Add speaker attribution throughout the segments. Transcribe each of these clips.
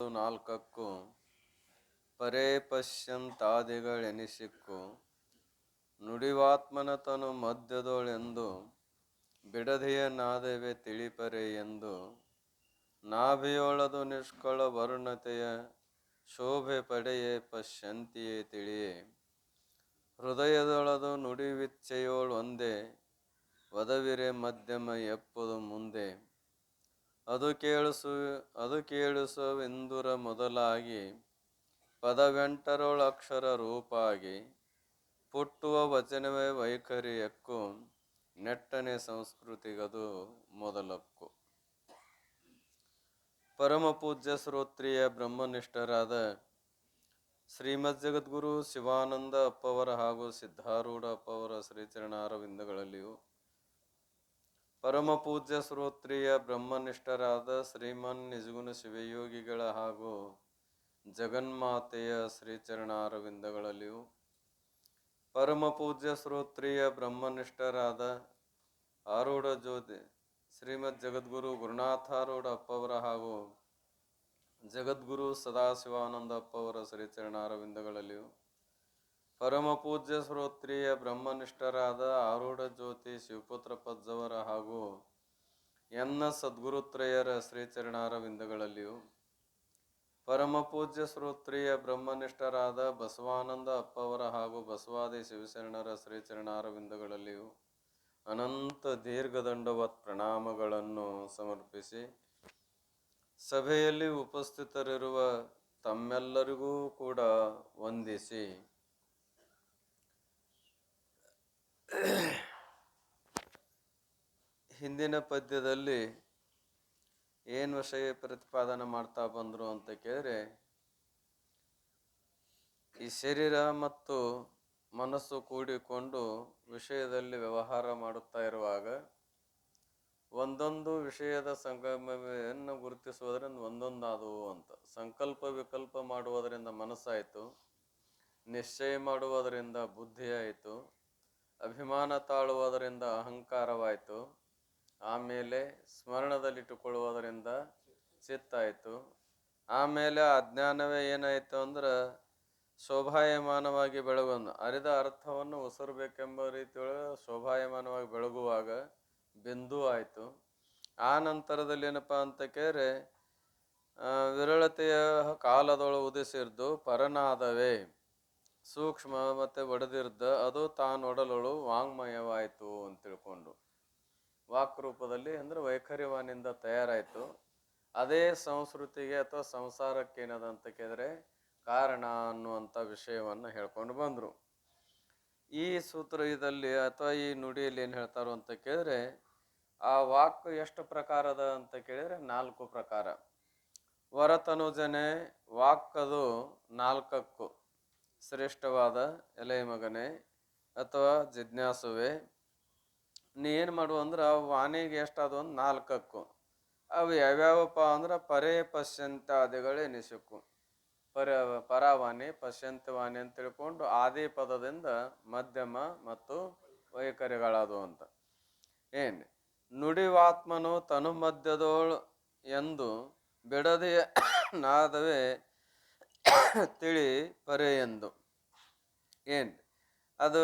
Speaker 1: ನಾಲ್ಕಕ್ಕೂ ಪರೇ ಪಶ್ಯಂತಾದಿಗಳೆನಿಸಿಕ್ಕು ನುಡಿವಾತ್ಮನ ತನು ಮಧ್ಯದೊಳೆಂದು ಬಿಡದೆಯ ನಾದವೇ ತಿಳಿಪರೆ ಎಂದು ನಾಭಿಯೊಳದು ನಿಷ್ಕಳ ವರ್ಣತೆಯ ಶೋಭೆ ಪಡೆಯೇ ಪಶ್ಯಂತಿಯೇ ತಿಳಿಯೇ ಹೃದಯದೊಳದು ನುಡಿವಿಚ್ಛೆಯೋಳು ಒಂದೇ ವದವಿರೆ ಮಧ್ಯಮ ಎಪ್ಪುದು ಮುಂದೆ ಅದು ಕೇಳಿಸುವೆಂದುರ ಮೊದಲಾಗಿ ಪದವೆಂಟರೊಳಕ್ಷರ ರೂಪಾಗಿ ಪುಟ್ಟುವ ವಚನವೇ ವೈಖರಿಯಕ್ಕೂ ನೆಟ್ಟನೆ ಸಂಸ್ಕೃತಿಗದು ಮೊದಲಕ್ಕೂ. ಪರಮ ಪೂಜ್ಯ ಶ್ರೋತ್ರಿಯ ಬ್ರಹ್ಮನಿಷ್ಠರಾದ ಶ್ರೀಮದ್ ಜಗದ್ಗುರು ಶಿವಾನಂದ ಅಪ್ಪವರ ಹಾಗೂ ಸಿದ್ಧಾರೂಢ ಅಪ್ಪವರ ಶ್ರೀಚರಣಾರವಿಂದಗಳಲ್ಲಿಯೂ ಪರಮ ಪೂಜ್ಯ ಶ್ರೋತ್ರಿಯ ಬ್ರಹ್ಮನಿಷ್ಠರಾದ ಶ್ರೀಮನ್ ನಿಜಗುಣ ಶಿವಯೋಗಿಗಳ ಹಾಗೂ ಜಗನ್ಮಾತೆಯ ಶ್ರೀಚರಣಾರವಿಂದಗಳಲ್ಲಿಯೂ ಪರಮ ಪೂಜ್ಯ ಶ್ರೋತ್ರಿಯ ಬ್ರಹ್ಮನಿಷ್ಠರಾದ ಆರೂಢ ಜ್ಯೋತಿ ಶ್ರೀಮದ್ ಜಗದ್ಗುರು ಗುರುನಾಥಾರೂಢ ಅಪ್ಪವರ ಹಾಗೂ ಜಗದ್ಗುರು ಸದಾಶಿವಾನಂದ ಅಪ್ಪವರ ಶ್ರೀಚರಣಾರವಿಂದಗಳಲ್ಲಿಯೂ ಪರಮ ಪೂಜ್ಯ ಶ್ರೋತ್ರಿಯ ಬ್ರಹ್ಮನಿಷ್ಠರಾದ ಆರೂಢ ಜ್ಯೋತಿ ಶಿವಪುತ್ರ ಪಜ್ಜವರ ಹಾಗೂ ಎನ್ನ ಸದ್ಗುರುತ್ರಯರ ಶ್ರೀಚರಣಾರವಿಂದಗಳಲ್ಲಿಯೂ ಪರಮ ಪೂಜ್ಯ ಶ್ರೋತ್ರಿಯ ಬ್ರಹ್ಮನಿಷ್ಠರಾದ ಬಸವಾನಂದ ಅಪ್ಪವರ ಹಾಗೂ ಬಸವಾದಿ ಶಿವಶರಣರ ಶ್ರೀಚರಣಾರವಿಂದಗಳಲ್ಲಿಯೂ ಅನಂತ ದೀರ್ಘದಂಡವತ್ ಪ್ರಣಾಮಗಳನ್ನು ಸಮರ್ಪಿಸಿ ಸಭೆಯಲ್ಲಿ ಉಪಸ್ಥಿತರಿರುವ ತಮ್ಮೆಲ್ಲರಿಗೂ ಕೂಡ ವಂದಿಸಿ ಹಿಂದಿನ ಪದ್ಯದಲ್ಲಿ ಏನು ವಿಷಯ ಪ್ರತಿಪಾದನೆ ಮಾಡ್ತಾ ಬಂದರು ಅಂತ ಕೇಳಿದ್ರೆ, ಈ ಶರೀರ ಮತ್ತು ಮನಸ್ಸು ಕೂಡಿಕೊಂಡು ವಿಷಯದಲ್ಲಿ ವ್ಯವಹಾರ ಮಾಡುತ್ತಾ ಇರುವಾಗ ಒಂದೊಂದು ವಿಷಯದ ಸಂಗಮವನ್ನು ಗುರುತಿಸುವುದರಿಂದ ಒಂದೊಂದಾದವು ಅಂತ. ಸಂಕಲ್ಪ ವಿಕಲ್ಪ ಮಾಡುವುದರಿಂದ ಮನಸ್ಸಾಯಿತು, ನಿಶ್ಚಯ ಮಾಡುವುದರಿಂದ ಬುದ್ಧಿ ಆಯಿತು, ಅಭಿಮಾನ ತಾಳುವುದರಿಂದ ಅಹಂಕಾರವಾಯಿತು, ಆಮೇಲೆ ಸ್ಮರಣದಲ್ಲಿಟ್ಟುಕೊಳ್ಳುವುದರಿಂದ ಚಿತ್ತಾಯಿತು, ಆಮೇಲೆ ಅಜ್ಞಾನವೇ ಏನಾಯಿತು ಅಂದ್ರೆ ಶೋಭಾಯಮಾನವಾಗಿ ಬೆಳಗುವ ಅರಿದ ಅರ್ಥವನ್ನು ಉಸಿರಬೇಕೆಂಬ ರೀತಿಯೊಳಗೆ ಶೋಭಾಯಮಾನವಾಗಿ ಬೆಳಗುವಾಗ ಬಿಂದು ಆಯಿತು. ಆ ನಂತರದಲ್ಲಿ ಏನಪ್ಪ ಅಂತ ಕೇಳಿದ್ರೆ ವಿರಳತೆಯ ಕಾಲದೊಳಗೆ ಉದಿಸಿರ್ದು ಪರನಾದವೇ ಸೂಕ್ಷ್ಮ ಮತ್ತು ಒಡೆದಿರ್ದ ಅದು ತಾನೊಡಲೊಳು ವಾಂಗ್ಮಯವಾಯಿತು ಅಂತ ತಿಳ್ಕೊಂಡು ವಾಕ್ ರೂಪದಲ್ಲಿ ಅಂದರೆ ವೈಖರಿವಾನಿಂದ ತಯಾರಾಯಿತು. ಅದೇ ಸಂಸ್ಕೃತಿಗೆ ಅಥವಾ ಸಂಸಾರಕ್ಕೆ ಏನದಂತ ಕೇಳಿದ್ರೆ ಕಾರಣ ಅನ್ನುವಂಥ ವಿಷಯವನ್ನು ಹೇಳ್ಕೊಂಡು ಬಂದರು. ಈ ಸೂತ್ರ ಇದಲ್ಲಿ ಅಥವಾ ಈ ನುಡಿಯಲ್ಲಿ ಏನು ಹೇಳ್ತಾರೋ ಅಂತ ಕೇಳಿದ್ರೆ ಆ ವಾಕ್ ಎಷ್ಟು ಪ್ರಕಾರದ ಅಂತ ಕೇಳಿದ್ರೆ 4 ಪ್ರಕಾರ. ವರತನುಜನೆ ವಾಕ್ಕದು 4ಕ್ಕೂ ಶ್ರೇಷ್ಠವಾದ ಎಲೆ ಮಗನೇ ಅಥವಾ ಜಿಜ್ಞಾಸುವೆ, ನೀ ಏನು ಮಾಡುವ ಅಂದ್ರೆ ವಾಣಿಗೆ ಎಷ್ಟಾದ ಒಂದು 4ಕ್ಕೂ. ಅವು ಯಾವ್ಯಾವಪ್ಪ ಅಂದ್ರೆ ಪರೇ ಪಶ್ಯಂತಾದಿಗಳೆನಿಸಿಕು. ಪರಾವಾಣಿ ಪಶ್ಯಂತವಾಣಿ ಅಂತ ತಿಳ್ಕೊಂಡು ಆದಿ ಪದದಿಂದ ಮಧ್ಯಮ ಮತ್ತು ವೈಖರಿಗಳದು ಅಂತ. ಏನು ನುಡಿವಾತ್ಮನು ತನು ಮಧ್ಯದೋಳು ಎಂದು ಬಿಡದೆಯ ನಾದವೇ ತಿಳಿ ಪರೆ ಎಂದು. ಏನು ಅದು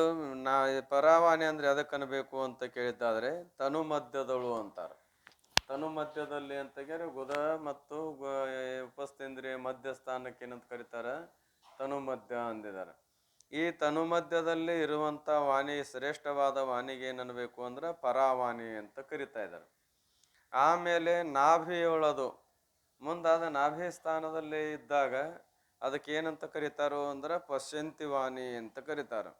Speaker 1: ಪರಾವಾಣಿ ಅಂದ್ರೆ ಅದಕ್ಕನಬೇಕು ಅಂತ ಕೇಳಿದ್ದಾದ್ರೆ ತನು ಮಧ್ಯದಳು ಅಂತಾರೆ. ತನು ಮಧ್ಯದಲ್ಲಿ ಅಂತ ಕೇಳಿ ಗುದ ಮತ್ತು ಉಪಸ್ಥೇಂದ್ರಿಯ ಮಧ್ಯಸ್ಥಾನಕ್ಕೆ ಏನಂತ ಕರೀತಾರೆ, ತನು ಮಧ್ಯ ಅಂದಿದ್ದಾರೆ. ಈ ತನು ಮಧ್ಯದಲ್ಲಿ ಇರುವಂಥ ವಾಣಿ ಶ್ರೇಷ್ಠವಾದ ವಾಣಿಗೆ ಏನನ್ನಬೇಕು ಅಂದ್ರೆ ಪರಾವಾಣಿ ಅಂತ ಕರಿತಾ ಇದ್ದಾರೆ. ಆಮೇಲೆ ನಾಭಿಯೊಳದು ಮುಂದಾದ ನಾಭಿ ಸ್ಥಾನದಲ್ಲಿ ಇದ್ದಾಗ ಅದಕ್ಕೆ ಏನಂತ ಕರೀತಾರೋ ಅಂದ್ರೆ ಪಶ್ಯಂತಿ ವಾಣಿ ಅಂತ ಕರೀತಾರೆ.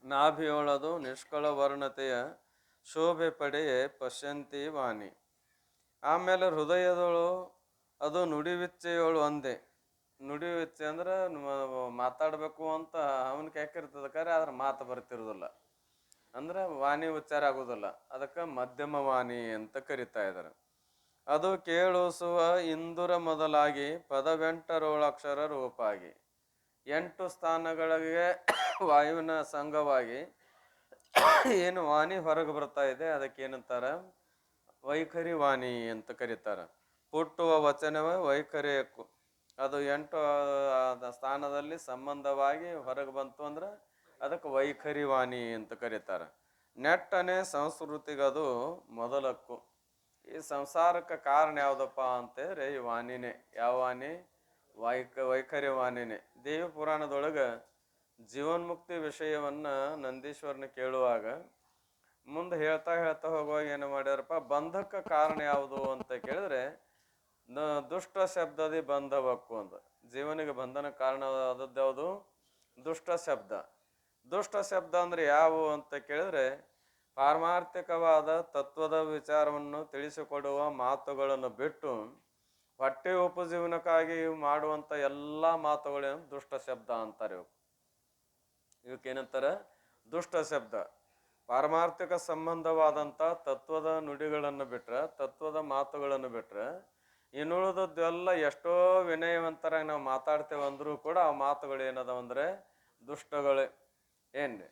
Speaker 1: ನಾಭಿಯೊಳದು ನಿಷ್ಕಳ ವರ್ಣತೆಯ ಶೋಭೆ ಪಡೆಯೇ ಪಶ್ಯಂತಿ ವಾಣಿ. ಆಮೇಲೆ ಹೃದಯದಳು ಅದು ನುಡಿವಿಚ್ಚೆಯೋಳು ಒಂದೇ. ನುಡಿವಿಚ್ಚೆ ಅಂದ್ರೆ ಮಾತಾಡಬೇಕು ಅಂತ ಅವನಿಗೆ ಯಾಕಿರ್ತದೆ ಕರೆ ಆದ್ರೆ ಮಾತು ಬರ್ತಿರೋದಿಲ್ಲ ಅಂದ್ರೆ ವಾಣಿ ಉಚ್ಚಾರ ಆಗೋದಿಲ್ಲ. ಅದಕ್ಕೆ ಮಧ್ಯಮ ವಾಣಿ ಅಂತ ಕರಿತಾ ಇದ್ದಾರೆ. ಅದು ಕೇಳಿಸುವ ಇಂದುರ ಮೊದಲಾಗಿ ಪದವೆಂಟರೊಳಕ್ಷರ ರೂಪಾಗಿ 8 ಸ್ಥಾನಗಳಿಗೆ ವಾಯುವಿನ ಸಂಘವಾಗಿ ಏನು ವಾಣಿ ಹೊರಗೆ ಬರ್ತಾ ಇದೆ ಅದಕ್ಕೆ ಏನಂತಾರ ವೈಖರಿ ವಾಣಿ ಅಂತ ಕರೀತಾರೆ. ಹುಟ್ಟುವ ವಚನವೇ ವೈಖರಿಯಕ್ಕೂ. ಅದು 8 ಸ್ಥಾನದಲ್ಲಿ ಸಂಬಂಧವಾಗಿ ಹೊರಗೆ ಬಂತು ಅಂದ್ರೆ ಅದಕ್ಕೆ ವೈಖರಿ ವಾಣಿ ಅಂತ ಕರೀತಾರೆ. ನೆಟ್ಟನೆ ಸಂಸ್ಕೃತಿಗದು ಮೊದಲಕ್ಕು. ಈ ಸಂಸಾರಕ್ಕೆ ಕಾರಣ ಯಾವುದಪ್ಪ ಅಂತಂದ್ರೆ ಈ ವಾಣಿನೇ. ಯಾವ ವಾಣಿ? ವೈಖರಿ ವಾಣಿನೇ. ದೇವಿ ಪುರಾಣದೊಳಗೆ ಜೀವನ್ಮುಕ್ತಿ ವಿಷಯವನ್ನ ನಂದೀಶ್ವರನ ಕೇಳುವಾಗ ಮುಂದೆ ಹೇಳ್ತಾ ಹೋಗುವಾಗ ಏನು ಮಾಡ್ಯಾರಪ್ಪ, ಬಂಧಕ್ಕೆ ಕಾರಣ ಯಾವುದು ಅಂತ ಕೇಳಿದ್ರೆ ದುಷ್ಟ ಶಬ್ದದಿ ಬಂಧವಕ್ಕು ಅಂತ. ಜೀವನಿಗೆ ಬಂಧನ ಕಾರಣ ಆದದ್ದು ಯಾವುದು? ದುಷ್ಟ ಶಬ್ದ. ದುಷ್ಟ ಶಬ್ದ ಅಂದ್ರೆ ಯಾವುವು ಅಂತ ಕೇಳಿದ್ರೆ ಪಾರಮಾರ್ಥಿಕವಾದ ತತ್ವದ ವಿಚಾರವನ್ನು ತಿಳಿಸಿಕೊಡುವ ಮಾತುಗಳನ್ನು ಬಿಟ್ಟು ಹೊಟ್ಟೆ ಉಪಜೀವನಕ್ಕಾಗಿ ಮಾಡುವಂತ ಎಲ್ಲಾ ಮಾತುಗಳೇನು ದುಷ್ಟ ಶಬ್ದ ಅಂತಾರೆ. ಇವಕ್ಕೇನಂತಾರೆ? ದುಷ್ಟ ಶಬ್ದ. ಪಾರಮಾರ್ಥಿಕ ಸಂಬಂಧವಾದಂಥ ತತ್ವದ ನುಡಿಗಳನ್ನು ಬಿಟ್ರೆ, ತತ್ವದ ಮಾತುಗಳನ್ನು ಬಿಟ್ರೆ ಇನ್ನುಳಿದದ್ದೆಲ್ಲ ಎಷ್ಟೋ ವಿನಯವಂತರಾಗಿ ನಾವು ಮಾತಾಡ್ತೇವೆ ಅಂದ್ರೂ ಕೂಡ ಆ ಮಾತುಗಳು ಏನದವಂದ್ರೆ ದುಷ್ಟಗಳೇ. ಏನ್ರಿ?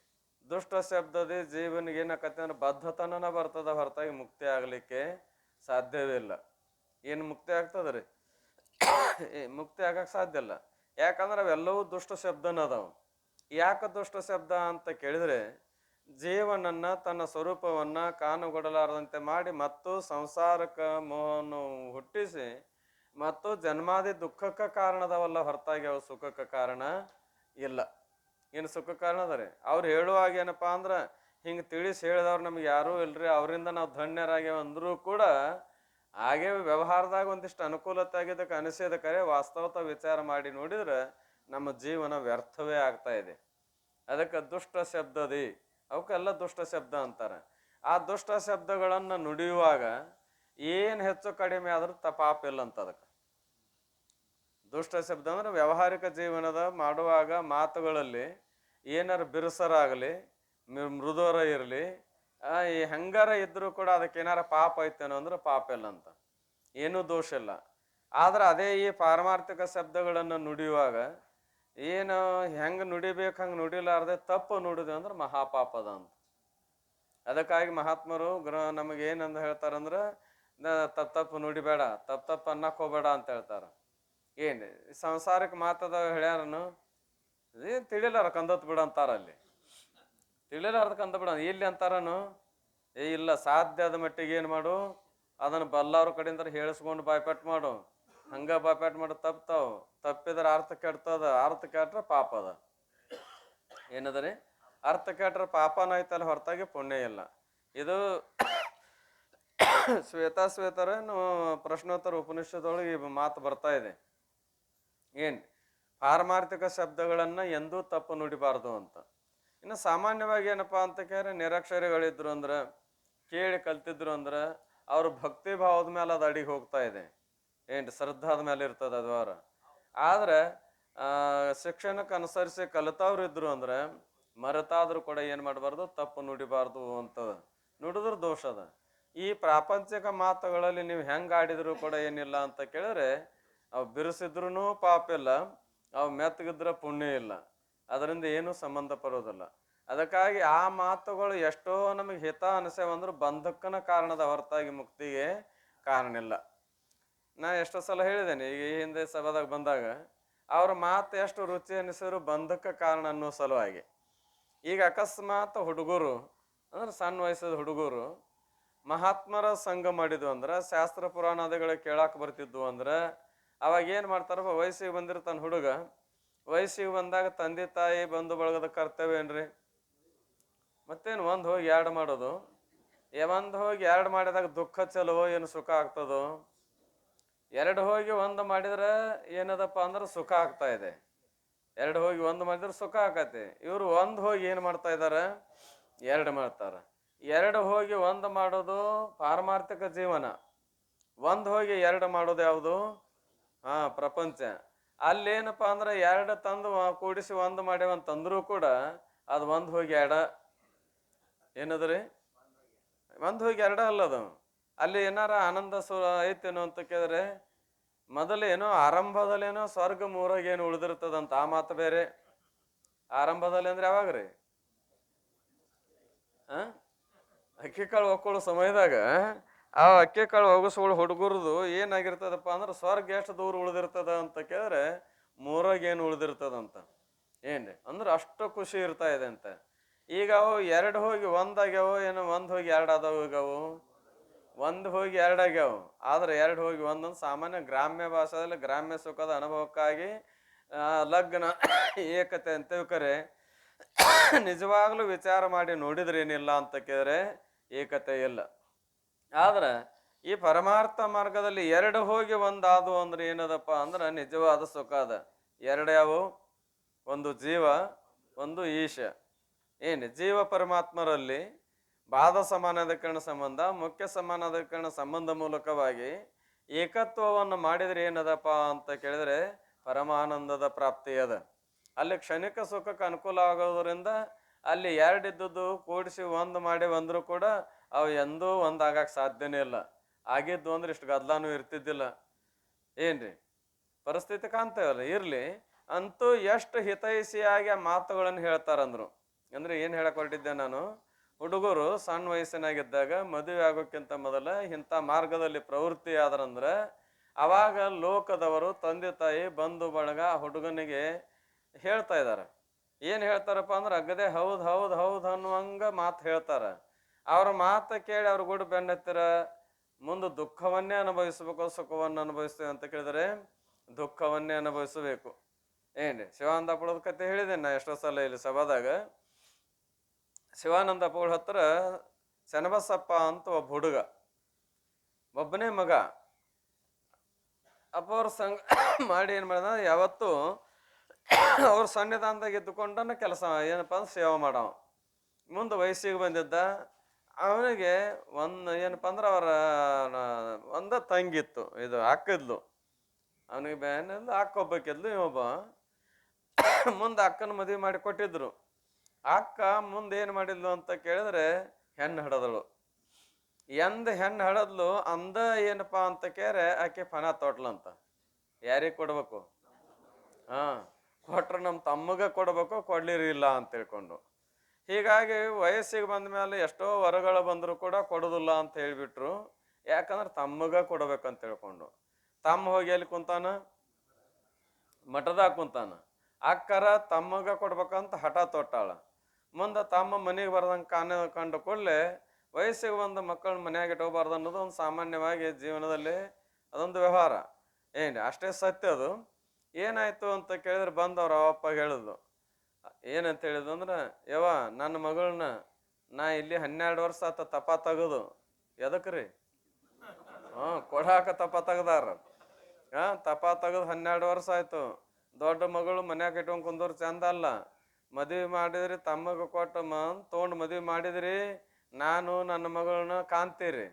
Speaker 1: ದುಷ್ಟ ಶಬ್ದದಿ ಜೀವನಿಗೆ ಏನಾಕತ್ತೆ ಅಂದ್ರೆ ಬದ್ಧತನನ ಬರ್ತದ ಹೊರತಾಗಿ ಮುಕ್ತಿ ಆಗ್ಲಿಕ್ಕೆ ಸಾಧ್ಯವಿಲ್ಲ. ಏನು ಮುಕ್ತಿ ಆಗ್ತದ್ರಿ? ಮುಕ್ತಿ ಆಗಕ್ಕೆ ಸಾಧ್ಯ ಇಲ್ಲ. ಯಾಕಂದ್ರೆ ಅವೆಲ್ಲವೂ ದುಷ್ಟ ಶಬ್ದನ ಅದಾವ. ಯಾಕೆ ದುಷ್ಟ ಶಬ್ದ ಅಂತ ಕೇಳಿದ್ರೆ ಜೀವನನ್ನ ತನ್ನ ಸ್ವರೂಪವನ್ನ ಕಾಣುಗೊಡಲಾರದಂತೆ ಮಾಡಿ ಮತ್ತು ಸಂಸಾರಕ್ಕೆ ಮೋಹವನ್ನು ಹುಟ್ಟಿಸಿ ಮತ್ತು ಜನ್ಮಾದಿ ದುಃಖಕ್ಕೆ ಕಾರಣದವಲ್ಲ ಹೊರತಾಗಿ ಅವು ಸುಖಕ್ಕೆ ಕಾರಣ ಇಲ್ಲ. ಏನು ಸುಖ ಕಾರಣ ಅದರಿ? ಅವ್ರು ಹೇಳುವಾಗ ಏನಪ್ಪಾ ಅಂದ್ರೆ ಹಿಂಗೆ ತಿಳಿಸಿ ಹೇಳಿದವ್ರು ನಮ್ಗೆ ಯಾರೂ ಇಲ್ರಿ, ಅವರಿಂದ ನಾವು ಧನ್ಯರಾಗ್ಯವ ಅಂದ್ರೂ ಕೂಡ ಹಾಗೆ ವ್ಯವಹಾರದಾಗ ಒಂದಿಷ್ಟು ಅನುಕೂಲತೆ ಆಗಿದ್ದಕ್ಕೆ ಅನಿಸಿದ ಕರೆ ವಾಸ್ತವತ ವಿಚಾರ ಮಾಡಿ ನೋಡಿದ್ರೆ ನಮ್ಮ ಜೀವನ ವ್ಯರ್ಥವೇ ಆಗ್ತಾ ಇದೆ. ಅದಕ್ಕೆ ದುಷ್ಟ ಶಬ್ದದಿ, ಅವಕ್ಕೆಲ್ಲ ದುಷ್ಟ ಶಬ್ದ ಅಂತಾರೆ. ಆ ದುಷ್ಟ ಶಬ್ದಗಳನ್ನು ನುಡಿಯುವಾಗ ಏನು ಹೆಚ್ಚು ಕಡಿಮೆ ಆದ್ರೂ ಪಾಪ ಇಲ್ಲ ಅಂತ. ಅದಕ್ಕೆ ದುಷ್ಟ ಶಬ್ದ ಅಂದ್ರೆ ವ್ಯಾವಹಾರಿಕ ಜೀವನದ ಮಾಡುವಾಗ ಮಾತುಗಳಲ್ಲಿ ಏನಾರು ಬಿರುಸರಾಗಲಿ ಮೃದುವರ ಇರಲಿ ಈ ಹೆಂಗಾರ ಇದ್ರೂ ಕೂಡ ಅದಕ್ಕೆ ಏನಾರ ಪಾಪ ಐತೇನೋ ಅಂದ್ರೆ ಪಾಪ ಇಲ್ಲ ಅಂತ, ಏನೂ ದೋಷ ಇಲ್ಲ. ಆದ್ರೆ ಅದೇ ಈ ಪಾರಮಾರ್ಥಿಕ ಶಬ್ದಗಳನ್ನು ನುಡಿಯುವಾಗ ಏನು ಹೆಂಗೆ ನುಡಿಬೇಕು ಹಂಗೆ ನುಡಿಲಾರ್ದೆ ತಪ್ಪು ನುಡಿದೆ ಅಂದ್ರೆ ಮಹಾಪಾಪದ ಅಂತ. ಅದಕ್ಕಾಗಿ ಮಹಾತ್ಮರು ನಮಗೇನಂತ ಹೇಳ್ತಾರಂದ್ರೆ ತಪ್ಪು ನುಡಿಬೇಡ, ತಪ್ಪು ಅನ್ನಕ್ಕೆ ಹೋಗ್ಬೇಡ ಅಂತ ಹೇಳ್ತಾರೆ. ಏನು ಸಂಸಾರಕ್ಕೆ ಮಾತದ ಹೇಳ್ಯಾರನು ಏನು ತಿಳಿಲಾರ ಕಂದತ್ ಬಿಡ ಅಂತಾರ. ಅಲ್ಲಿ ತಿಳಿಲಾರ್ದ ಕಂದ ಬಿಡ ಇಲ್ಲಿ ಅಂತಾರನು. ಇಲ್ಲ, ಸಾಧ್ಯ ಆದ ಮಟ್ಟಿಗೆ ಏನು ಮಾಡು, ಅದನ್ನು ಬಲ್ಲವ್ರ ಕಡೆಯಿಂದ ಹೇಳಿಸ್ಕೊಂಡು ಬಾಯ್ಪಾಟ್ ಮಾಡು. ಹಂಗ ಬಾಯ್ಪಾಟ್ ಮಾಡು ತಪ್ತಾವ್. ತಪ್ಪಿದ್ರೆ ಅರ್ಥ ಕೆಡ್ತದ, ಅರ್ಥ ಕೆಟ್ರೆ ಪಾಪ ಅದ. ಏನದ್ರಿ? ಅರ್ಥ ಕೆಟ್ರೆ ಪಾಪನ ಐತಲ್ಲ ಹೊರತಾಗಿ ಪುಣ್ಯ ಇಲ್ಲ. ಇದು ಶ್ವೇತಾಶ್ವೇತರೇನು ಪ್ರಶ್ನೋತ್ತರ ಉಪನಿಷದೊಳಗೆ ಈ ಮಾತು ಬರ್ತಾ ಇದೆ. ಏನ್ ಪಾರಮಾರ್ಥಿಕ ಶಬ್ದಗಳನ್ನ ಎಂದೂ ತಪ್ಪು ನುಡಿಬಾರ್ದು ಅಂತ. ಇನ್ನು ಸಾಮಾನ್ಯವಾಗಿ ಏನಪ್ಪಾ ಅಂತ ಕೇಳಿದ್ರೆ ನಿರಕ್ಷರಿಗಳಿದ್ರು ಅಂದ್ರೆ ಕೇಳಿ ಕಲ್ತಿದ್ರು ಅಂದ್ರೆ ಅವ್ರ ಭಕ್ತಿ ಭಾವದ ಮೇಲೆ ಅದು ಅಡಿಗೆ ಹೋಗ್ತಾ ಇದೆ. ಏನ್ರಿ? ಶ್ರದ್ಧಾದ ಮೇಲೆ ಇರ್ತದೆ ಅದು ಅವರ. ಆದ್ರೆ ಶಿಕ್ಷಣಕ್ಕೆ ಅನುಸರಿಸಿ ಕಲಿತವ್ರು ಇದ್ರು ಅಂದ್ರೆ ಮರೆತಾದ್ರೂ ಕೂಡ ಏನ್ ಮಾಡಬಾರ್ದು, ತಪ್ಪು ನುಡಿಬಾರ್ದು ಅಂತದ. ನುಡಿದ್ರು ದೋಷ ಅದ. ಈ ಪ್ರಾಪಂಚಿಕ ಮಾತುಗಳಲ್ಲಿ ನೀವು ಹೆಂಗ್ ಆಡಿದ್ರು ಕೂಡ ಏನಿಲ್ಲ ಅಂತ ಕೇಳಿದ್ರೆ ಅವು ಬಿರುಸಿದ್ರು ಪಾಪ ಇಲ್ಲ, ಅವು ಮೆತ್ತಗಿದ್ರ ಪುಣ್ಯ ಇಲ್ಲ. ಅದರಿಂದ ಏನೂ ಸಂಬಂಧ ಪರೋದಿಲ್ಲ. ಅದಕ್ಕಾಗಿ ಆ ಮಾತುಗಳು ಎಷ್ಟೋ ನಮಗೆ ಹಿತ ಅನಿಸೇವಂದ್ರೂ ಬಂಧಕ್ಕನ ಕಾರಣದ ಹೊರತಾಗಿ ಮುಕ್ತಿಗೆ ಕಾರಣ ಇಲ್ಲ. ನಾ ಎಷ್ಟೋ ಸಲ ಹೇಳಿದ್ದೇನೆ, ಈಗ ಈ ಹಿಂದೆ ಸಭಾದಾಗ ಬಂದಾಗ ಅವ್ರ ಮಾತು ಎಷ್ಟು ರುಚಿ ಅನಿಸಿದ್ರು ಬಂಧಕ್ಕೆ ಕಾರಣ ಅನ್ನೋ ಸಲುವಾಗಿ. ಈಗ ಅಕಸ್ಮಾತ್ ಹುಡುಗರು ಅಂದ್ರೆ ಸಣ್ಣ ವಯಸ್ಸದ ಹುಡುಗರು ಮಹಾತ್ಮರ ಸಂಘ ಮಾಡಿದ್ವು ಅಂದ್ರೆ, ಶಾಸ್ತ್ರ ಪುರಾಣಾದಿಗಳ ಕೇಳಾಕ್ ಬರ್ತಿದ್ವು ಅಂದ್ರೆ ಅವಾಗ ಏನು ಮಾಡ್ತಾರಪ್ಪ, ವಯಸ್ಸಿಗೆ ಬಂದಿರ್ತಾನ ಹುಡುಗ. ವಯಸ್ಸಿಗೆ ಬಂದಾಗ ತಂದೆ ತಾಯಿ ಬಂಧು ಬಳಗದ ಕರ್ತವ್ಯ ಏನ್ರಿ? ಮತ್ತೇನು ಒಂದು ಹೋಗಿ ಎರಡು ಮಾಡೋದು? ಒಂದು ಹೋಗಿ ಎರಡು ಮಾಡಿದಾಗ ದುಃಖ ಚಲೋ ಏನು ಸುಖ ಆಗ್ತದೋ? ಎರಡು ಹೋಗಿ ಒಂದು ಮಾಡಿದ್ರೆ ಏನದಪ್ಪ ಅಂದ್ರೆ ಸುಖ ಆಗ್ತಾ ಇದೆ. ಎರಡು ಹೋಗಿ ಒಂದು ಮಾಡಿದ್ರೆ ಸುಖ ಆಕತಿ. ಇವರು ಒಂದು ಹೋಗಿ ಏನು ಮಾಡ್ತಾ ಇದಾರೆ? ಎರಡು ಮಾಡ್ತಾರ. ಎರಡು ಹೋಗಿ ಒಂದು ಮಾಡೋದು ಪಾರಮಾರ್ಥಿಕ ಜೀವನ. ಒಂದು ಹೋಗಿ ಎರಡು ಮಾಡೋದು ಯಾವುದು? ಪ್ರಪಂಚ. ಅಲ್ಲೇನಪ್ಪ ಅಂದ್ರೆ ಎರಡು ತಂದು ಕೂಡಿಸಿ ಒಂದು ಮಾಡ್ಯಾವಂತಂದ್ರೂ ಕೂಡ ಅದು ಒಂದು ಹೋಗಿ ಎರಡ. ಏನದ್ರಿ? ಒಂದು ಹೋಗಿ ಎರಡ ಅಲ್ಲದು. ಅಲ್ಲಿ ಏನಾರ ಆನಂದ ಐತೇನೋ ಅಂತ ಕೇಳಿದ್ರೆ ಮೊದಲೇನೋ ಆರಂಭದಲ್ಲೇನೋ ಸ್ವರ್ಗ ಮೂರಾಗೇನು ಉಳಿದಿರ್ತದಂತ. ಆ ಮಾತು ಬೇರೆ. ಆರಂಭದಲ್ಲಿ ಅಂದ್ರೆ ಯಾವಾಗ್ರಿ? ಅಕ್ಕಿ ಕಾಳು ಒಕ್ಕೊಳ್ಳೋ ಸಮಯದಾಗ ಆ ಅಕ್ಕಿ ಕಾಳು ಒಗಸುಗಳು ಹುಡುಗರದು ಏನಾಗಿರ್ತದಪ್ಪ ಅಂದ್ರೆ ಸ್ವರ್ಗ ಎಷ್ಟು ದೂರ ಉಳಿದಿರ್ತದ ಅಂತ ಕೇಳಿದ್ರೆ ಮೂರಾಗ ಏನು ಉಳಿದಿರ್ತದಂತ. ಏನ್ರಿ ಅಂದ್ರೆ ಅಷ್ಟು ಖುಷಿ ಇರ್ತಾ ಇದೆ ಅಂತ. ಈಗ ಅವು ಎರಡು ಹೋಗಿ ಒಂದಾಗ್ಯಾವ, ಏನು ಒಂದು ಹೋಗಿ ಎರಡು ಆದವು. ಈಗ ಅವು ಒಂದು ಹೋಗಿ ಎರಡು ಆಗ್ಯಾವ, ಆದ್ರೆ ಎರಡು ಹೋಗಿ ಒಂದೊಂದು ಸಾಮಾನ್ಯ ಗ್ರಾಮ್ಯ ಭಾಷೆದಲ್ಲಿ ಗ್ರಾಮ್ಯ ಸುಖದ ಅನುಭವಕ್ಕಾಗಿ ಲಗ್ನ ಏಕತೆ ಅಂತ ಕರೆ ನಿಜವಾಗ್ಲೂ ವಿಚಾರ ಮಾಡಿ ನೋಡಿದ್ರೆ ಏನಿಲ್ಲ ಅಂತ ಕೇಳಿದ್ರೆ ಏಕತೆ ಇಲ್ಲ. ಆದ್ರೆ ಈ ಪರಮಾರ್ಥ ಮಾರ್ಗದಲ್ಲಿ ಎರಡು ಹೋಗಿ ಒಂದಾದು ಅಂದ್ರೆ ಏನದಪ್ಪ ಅಂದ್ರೆ ನಿಜವಾದ ಸುಖ ಅದ. ಎರಡು ಯಾವು? ಒಂದು ಜೀವ, ಒಂದು ಈಶ. ಏನು ಜೀವ ಪರಮಾತ್ಮರಲ್ಲಿ ಬಾಧ ಸಮಾನಾಧಿಕರಣ ಸಂಬಂಧ, ಮುಖ್ಯ ಸಮಾನಾಧಿಕರಣ ಸಂಬಂಧ ಮೂಲಕವಾಗಿ ಏಕತ್ವವನ್ನು ಮಾಡಿದ್ರೆ ಏನದಪ್ಪ ಅಂತ ಕೇಳಿದ್ರೆ ಪರಮಾನಂದದ ಪ್ರಾಪ್ತಿ ಅದ. ಅಲ್ಲಿ ಕ್ಷಣಿಕ ಸುಖಕ್ಕೆ ಅನುಕೂಲ ಆಗೋದ್ರಿಂದ ಅಲ್ಲಿ ಎರಡಿದ್ದದ್ದು ಕೂಡಿಸಿ ಒಂದು ಮಾಡಿ ಬಂದರೂ ಕೂಡ ಅವು ಎಂದೂ ಒಂದಾಗಕ್ಕೆ ಸಾಧ್ಯನೇ ಇಲ್ಲ. ಆಗಿದ್ದು ಅಂದ್ರೆ ಇಷ್ಟು ಗದ್ದಲಾನು ಇರ್ತಿದ್ದಿಲ್ಲ. ಏನ್ರಿ ಪರಿಸ್ಥಿತಿ ಕಾಣ್ತೇವಲ್ಲ. ಇರ್ಲಿ ಅಂತೂ ಎಷ್ಟು ಹಿತೈಷಿಯಾಗಿ ಆ ಮಾತುಗಳನ್ನು ಹೇಳ್ತಾರಂದ್ರು. ಅಂದ್ರೆ ಏನು ಹೇಳಕ್ ಹೊರಟಿದ್ದೆ ನಾನು, ಹುಡುಗರು ಸಣ್ಣ ವಯಸ್ಸಿನಾಗಿದ್ದಾಗ ಮದುವೆ ಆಗೋಕ್ಕಿಂತ ಮೊದಲ ಇಂಥ ಮಾರ್ಗದಲ್ಲಿ ಪ್ರವೃತ್ತಿ ಆದ್ರಂದ್ರೆ ಅವಾಗ ಲೋಕದವರು, ತಂದೆ ತಾಯಿ, ಬಂಧು ಬಳಗ ಆ ಹುಡುಗನಿಗೆ ಹೇಳ್ತಾ ಇದಾರೆ. ಏನು ಹೇಳ್ತಾರಪ್ಪ ಅಂದ್ರೆ ಅಗದೇ ಹೌದು ಹೌದು ಹೌದು ಅನ್ನುವಂಗ ಮಾತು ಹೇಳ್ತಾರ. ಅವ್ರ ಮಾತು ಕೇಳಿ ಅವ್ರ ಕೂಡ ಬೆನ್ನತ್ತಿರ ಮುಂದೆ ದುಃಖವನ್ನೇ ಅನುಭವಿಸ್ಬೇಕು, ಸುಖವನ್ನು ಅನುಭವಿಸ್ತೇವೆ ಅಂತ ಕೇಳಿದರೆ ದುಃಖವನ್ನೇ ಅನುಭವಿಸಬೇಕು. ಏನ್ರಿ ಶಿವಾನಂದ ಪುಳದ ಕತೆ ಹೇಳಿದ್ದೇನೆ ನಾ ಎಷ್ಟೋ ಸಲ ಇಲ್ಲಿ ಸಭಾದಾಗ. ಶಿವಾನಂದ ಪೌಳ ಹತ್ರ ಶನಬಸಪ್ಪ ಅಂತ ಒಬ್ಬ ಹುಡುಗ, ಒಬ್ಬನೇ ಮಗ. ಅಪ್ಪ ಅವ್ರ ಸಂಘ ಮಾಡಿ ಏನು ಮಾಡಿದ, ಯಾವತ್ತು ಅವ್ರ ಸನ್ನಿಧಾನದಾಗ ಇದ್ದುಕೊಂಡನ ಕೆಲಸ ಏನಪ್ಪ ಅಂದ್ರೆ ಸೇವೆ ಮಾಡವ. ಮುಂದೆ ವಯಸ್ಸಿಗೆ ಬಂದಿದ್ದ. ಅವನಿಗೆ ಏನಪ್ಪ ಅಂದ್ರೆ ಅವರ ಒಂದ ತಂಗಿತ್ತು, ಇದು ಅಕ್ಕಿದ್ಲು. ಅವನಿಗೆ ಬೇನಿಲ್ಲ, ಅಕ್ಕ ಒಬ್ಬಕ್ಕಿದ್ಲು, ಇವೊಬ್ಬ. ಮುಂದೆ ಅಕ್ಕನ ಮದುವೆ ಮಾಡಿ ಕೊಟ್ಟಿದ್ರು. ಅಕ್ಕ ಮುಂದೆ ಏನು ಮಾಡಿದ್ಲು ಅಂತ ಕೇಳಿದ್ರೆ ಹೆಣ್ಣು ಹಡದಳು. ಹೆಣ್ಣು ಹಡದ್ಲು ಅಂದ ಏನಪ್ಪಾ ಅಂತ ಕೇರೆ ಆಕೆ ಪಣ ತೊಟ್ಲಂತ. ಯಾರಿಗೆ ಕೊಡ್ಬೇಕು? ಕೊಟ್ರೆ ನಮ್ಮ ತಮ್ಮಗ ಕೊಡ್ಬೇಕು, ಕೊಡ್ಲಿರಿ ಇಲ್ಲ ಅಂತ ತಿಳ್ಕೊಂಡು. ಹೀಗಾಗಿ ವಯಸ್ಸಿಗೆ ಬಂದ ಮೇಲೆ ಎಷ್ಟೋ ವರಗಳು ಬಂದರೂ ಕೂಡ ಕೊಡೋದಿಲ್ಲ ಅಂತ ಹೇಳಿಬಿಟ್ರು. ಯಾಕಂದ್ರೆ ತಮ್ಮಗ ಕೊಡ್ಬೇಕಂತ ತಿಳ್ಕೊಂಡು ತಮ್ಮ ಹೋಗಿ ಎಲ್ಲಿ ಕುಂತಾನ? ಮಠದಾಗ ಕುಂತಾನ. ಅಕ್ಕರ ತಮ್ಮಗ ಕೊಡ್ಬೇಕಂತ ಹಠ ತೊಟ್ಟಾಳ. ಮುಂದೆ ತಮ್ಮ ಮನೆಗೆ ಬರ್ದಂಗೆ ಕಂಡು ಕೂಡಲೇ ವಯಸ್ಸಿಗೆ ಬಂದ ಮಕ್ಕಳನ್ನ ಮನ್ಯಾಗ ಇಟ್ಕೋಬಾರ್ದು ಅನ್ನೋದು ಒಂದು ಸಾಮಾನ್ಯವಾಗಿ ಜೀವನದಲ್ಲಿ ಅದೊಂದು ವ್ಯವಹಾರ. ಏನು ಅಷ್ಟೇ ಸತ್ಯ ಅದು. ಏನಾಯ್ತು ಅಂತ ಕೇಳಿದ್ರೆ ಬಂದವ್ರ ಅವಪ್ಪ ಹೇಳಿದ್ಲು. ಏನಂತ ಹೇಳಿದ್ಲು ಅಂದ್ರೆ, ಯವ್ವ ನನ್ನ ಮಗಳನ್ನ ನಾ ಇಲ್ಲಿ 12 ವರ್ಷ ಆತ ತಪ ತೆಗದು. ಎದಕ್ರಿ? ಕೊಡಾಕ ತಪ ತೆಗ್ದಾರ. ತಪ ತೆಗದು 12 ವರ್ಷ ಆಯ್ತು. ದೊಡ್ಡ ಮಗಳು ಮನ್ಯಾಗ ಇಟ್ಕೊಂಡ್ ಕುಂದೋರ್ ಚಂದ ಅಲ್ಲ. ಮದ್ವಿ ಮಾಡಿದ್ರಿ ತಮ್ಮಗ ಕೊಟ್ಟ ತೊಗೊಂಡು ಮದ್ವಿ ಮಾಡಿದ್ರಿ, ನಾನು ನನ್ನ ಮಗಳನ್ನ ಕಾಣ್ತೀರಿ.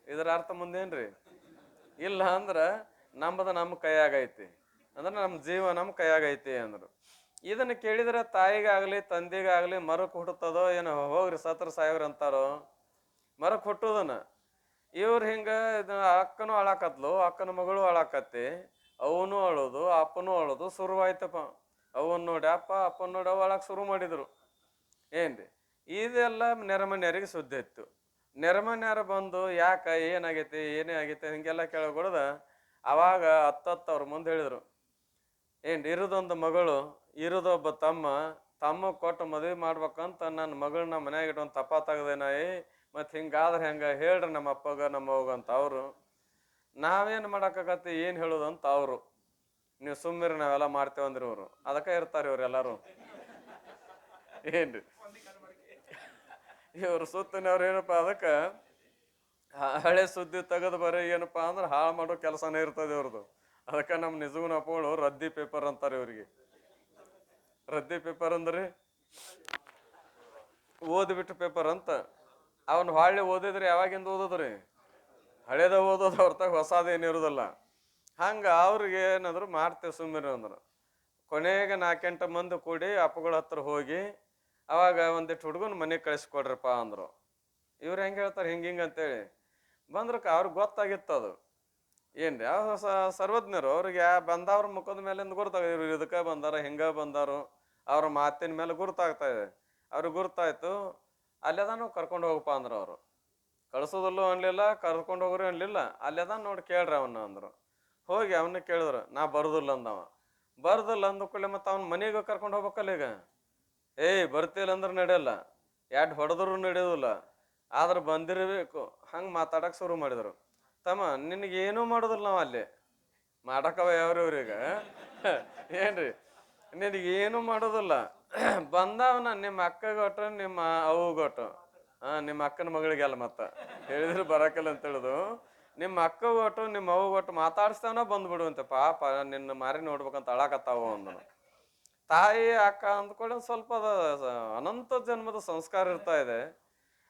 Speaker 1: ಇದರ ಅರ್ಥ ಮುಂದೇನ್ರಿ? ಇಲ್ಲ ಅಂದ್ರ ನಮ್ಮದ ನಮ್ಮ ಕೈಯಾಗೈತಿ ಅಂದ್ರೆ ನಮ್ಮ ಜೀವ ನಮ್ಮ ಕೈಯಾಗೈತಿ ಅಂದ್ರು. ಇದನ್ನ ಕೇಳಿದ್ರೆ ತಾಯಿಗಾಗ್ಲಿ ತಂದೆಗಾಗ್ಲಿ ಮರಕ್ ಹುಟ್ಟುತ್ತದೋ ಏನೋ, ಹೋಗ್ರಿ ಸತ್ರ ಸಾಯವ್ರಿ ಅಂತಾರೋ. ಮರಕ್ ಹುಟ್ಟುದನ ಇವ್ರು ಹಿಂಗ ಅಕ್ಕನೂ ಅಳಾಕತ್ಲು, ಅಕ್ಕನ ಮಗಳು ಅಳಾಕತ್ತಿ, ಅವನು ಅಳೋದು, ಅಪ್ಪನೂ ಅಳೋದು ಶುರುವಾಯ್ತಪ್ಪ. ಅವನ್ ನೋಡಿ ಅಪ್ಪ, ಅಪ್ಪನ ನೋಡಿ ಅವ ಅಳಕ್ ಶುರು ಮಾಡಿದ್ರು. ಏನ್ರಿ ಇದೆಲ್ಲ ನೆರೆಮನೆಯರಿಗೆ ಸುದ್ದಿ ಇತ್ತು. ನೆರೆಮನೆಯರು ಬಂದು ಯಾಕ ಏನಾಗೈತಿ ಏನೇ ಆಗೈತಿ ಹಿಂಗೆಲ್ಲ ಕೇಳಕೊಡದ. ಅವಾಗ ಅವ್ರ ಮುಂದೆ ಹೇಳಿದ್ರು, ಇರೋದೊಂದು ಮಗಳು, ಇರೋದೊಬ್ಬ ತಮ್ಮ ಕೊಟ್ಟು ಮದುವೆ ಮಾಡ್ಬೇಕಂತ ನನ್ನ ಮಗಳನ್ನ ಮನ್ಯಾಗ ಇಟ್ಕೊಂಡ್ ತಪ್ಪ ತೆಗ್ದೇನಾಯಿ. ಮತ್ತು ಹಿಂಗಾದ್ರೆ ಹೆಂಗ ಹೇಳ್ರಿ ನಮ್ಮ ಅಪ್ಪಗ ನಮ್ಮ ಅವ್ಗಂತ ಅವರು. ನಾವೇನು ಮಾಡೋಕ್ಕಾಗತ್ತೆ, ಏನು ಹೇಳೋದು ಅಂತ ಅವರು. ನೀವು ಸುಮ್ಮಿರಿ ನಾವೆಲ್ಲ ಮಾಡ್ತೇವಂದ್ರಿ ಇವರು. ಅದಕ್ಕೆ ಇರ್ತಾರೆ ಇವ್ರೆಲ್ಲರೂ. ಏನ್ರಿ ಇವ್ರು ಸುತ್ತಿನವ್ರು ಏನಪ್ಪ ಅದಕ್ಕೆ ಹಳೆ ಸುದ್ದಿ ತೆಗೆದು ಬರೀ ಏನಪ್ಪಾ ಅಂದ್ರೆ ಹಾಳು ಮಾಡೋ ಕೆಲಸನೇ ಇರ್ತದೆ ಇವ್ರದ್ದು. ಅದಕ್ಕೆ ನಮ್ಮ ನಿಜಗುಣ ಅಪ್ಪಗಳು ರದ್ದಿ ಪೇಪರ್ ಅಂತಾರೆ ಇವ್ರಿಗೆ. ರದ್ದಿ ಪೇಪರ್ ಅಂದ್ರೆ ಓದ್ಬಿಟ್ಟು ಪೇಪರ್ ಅಂತ. ಅವನು ಹೊಳ್ಳಿ ಓದಿದ್ರೆ ಯಾವಾಗಿಂದ ಓದೋದ್ರಿ? ಹಳೇದ ಓದೋದು, ಹೊರತಾಗ ಹೊಸದೇನಿರೋದಿಲ್ಲ. ಹಂಗೆ ಅವ್ರಿಗೆ ಏನಾದ್ರು ಮಾಡ್ತೇವೆ ಸುಮ್ಮನೆ ಅಂದ್ರು. ಕೊನೆಗೆ 4-8 ಮಂದಿ ಕೂಡಿ ಅಪ್ಪಗಳ ಹತ್ರ ಹೋಗಿ ಅವಾಗ ಒಂದಿಟ್ಟು ಹುಡುಗನ ಮನೆಗೆ ಕಳಿಸ್ಕೊಡ್ರಪ್ಪ ಅಂದರು. ಇವ್ರು ಹೆಂಗೆ ಹೇಳ್ತಾರೆ ಹಿಂಗೆ ಅಂತೇಳಿ ಬಂದ್ರಕ್ಕ ಅವ್ರಿಗೆ ಗೊತ್ತಾಗಿತ್ತು ಅದು. ಏನ್ರಿ ಯಾವ ಸರ್ವಜ್ಞರು ಅವ್ರಿಗೆ ಬಂದವ್ರ ಮುಖದ ಮೇಲಿಂದ ಗುರ್ತಾಗ ಇವ್ರು ಇದಕ್ಕೆ ಬಂದಾರ, ಹಿಂಗ ಬಂದಾರು, ಅವ್ರ ಮಾತಿನ ಮೇಲೆ ಗುರ್ತಾಗ್ತಾ ಇದೆ. ಅವ್ರಿಗೆ ಗುರ್ತಾಯ್ತು. ಅಲ್ಲೆದಾನು ಕರ್ಕೊಂಡು ಹೋಗಪ್ಪ ಅಂದ್ರು ಅವರು. ಕಳ್ಸೋದಲ್ಲೂ ಅನ್ಲಿಲ್ಲ, ಕರ್ಕೊಂಡು ಹೋಗ್ರಿ ಅನ್ಲಿಲ್ಲ. ಅಲ್ಲೆದ ನೋಡಿ ಕೇಳ್ರಿ ಅವನ್ನ ಅಂದ್ರು. ಹೋಗಿ ಅವನ್ನ ಕೇಳಿದ್ರು, ನಾ ಬರುದಿಲ್ಲ ಅಂದವ. ಬರ್ದಿಲ್ಲ ಅಂದ ಕೂಡಲೇ ಮತ್ತೆ ಅವ್ನ ಮನೆಗೆ ಕರ್ಕೊಂಡು ಹೋಗ್ಬೇಕಲ್ಲ ಈಗ. ಏಯ್ ಬರ್ತಿಲ್ಲ ಅಂದ್ರೆ ನಡೆಯಲ್ಲ, ಹೊಡೆದ್ರು ನಡೆಯೋದಿಲ್ಲ, ಆದ್ರೆ ಬಂದಿರಬೇಕು. ಹಂಗೆ ಮಾತಾಡಕ್ಕೆ ಶುರು ಮಾಡಿದ್ರು. ತಮ್ಮ ನಿನಗೇನೂ ಮಾಡೋದಿಲ್ಲ ನಾವು ಅಲ್ಲಿ ಮಾಡಕ್ಕವ ಯಾವ್ರಿವ್ರೀಗ ಏನ್ರಿ, ನಿನಗೇನು ಮಾಡೋದಿಲ್ಲ. ಬಂದವನ ನಿಮ್ಮ ಅಕ್ಕಗೊಟ್ಟು ನಿಮ್ಮ ಅವ್ಗೊಟ್ಟು, ನಿಮ್ಮ ಅಕ್ಕನ ಮಗಳಿಗೆಲ್ಲ ಮತ್ತೆ ಹೇಳಿದ್ರು ಬರಕಲ್ಲ ಅಂತ ಹೇಳುದು. ನಿಮ್ಮ ಅಕ್ಕಗೊಟ್ಟು ನಿಮ್ಮ ಅವ್ಗೊಟ್ಟು ಮಾತಾಡಿಸ್ತಾನ ಬಂದ್ಬಿಡುವಂತೆ. ಪಾಪ ನಿನ್ನ ಮಾರಿ ನೋಡ್ಬೇಕಂತ ಅಳಾಕತ್ತಾವು ಅಂದನು. ತಾಯಿ ಅಕ್ಕ ಅಂದ್ಕೊಳ್ಳಿ ಸ್ವಲ್ಪ ಅದು ಅನಂತ ಜನ್ಮದ ಸಂಸ್ಕಾರ ಇರ್ತಾ ಇದೆ.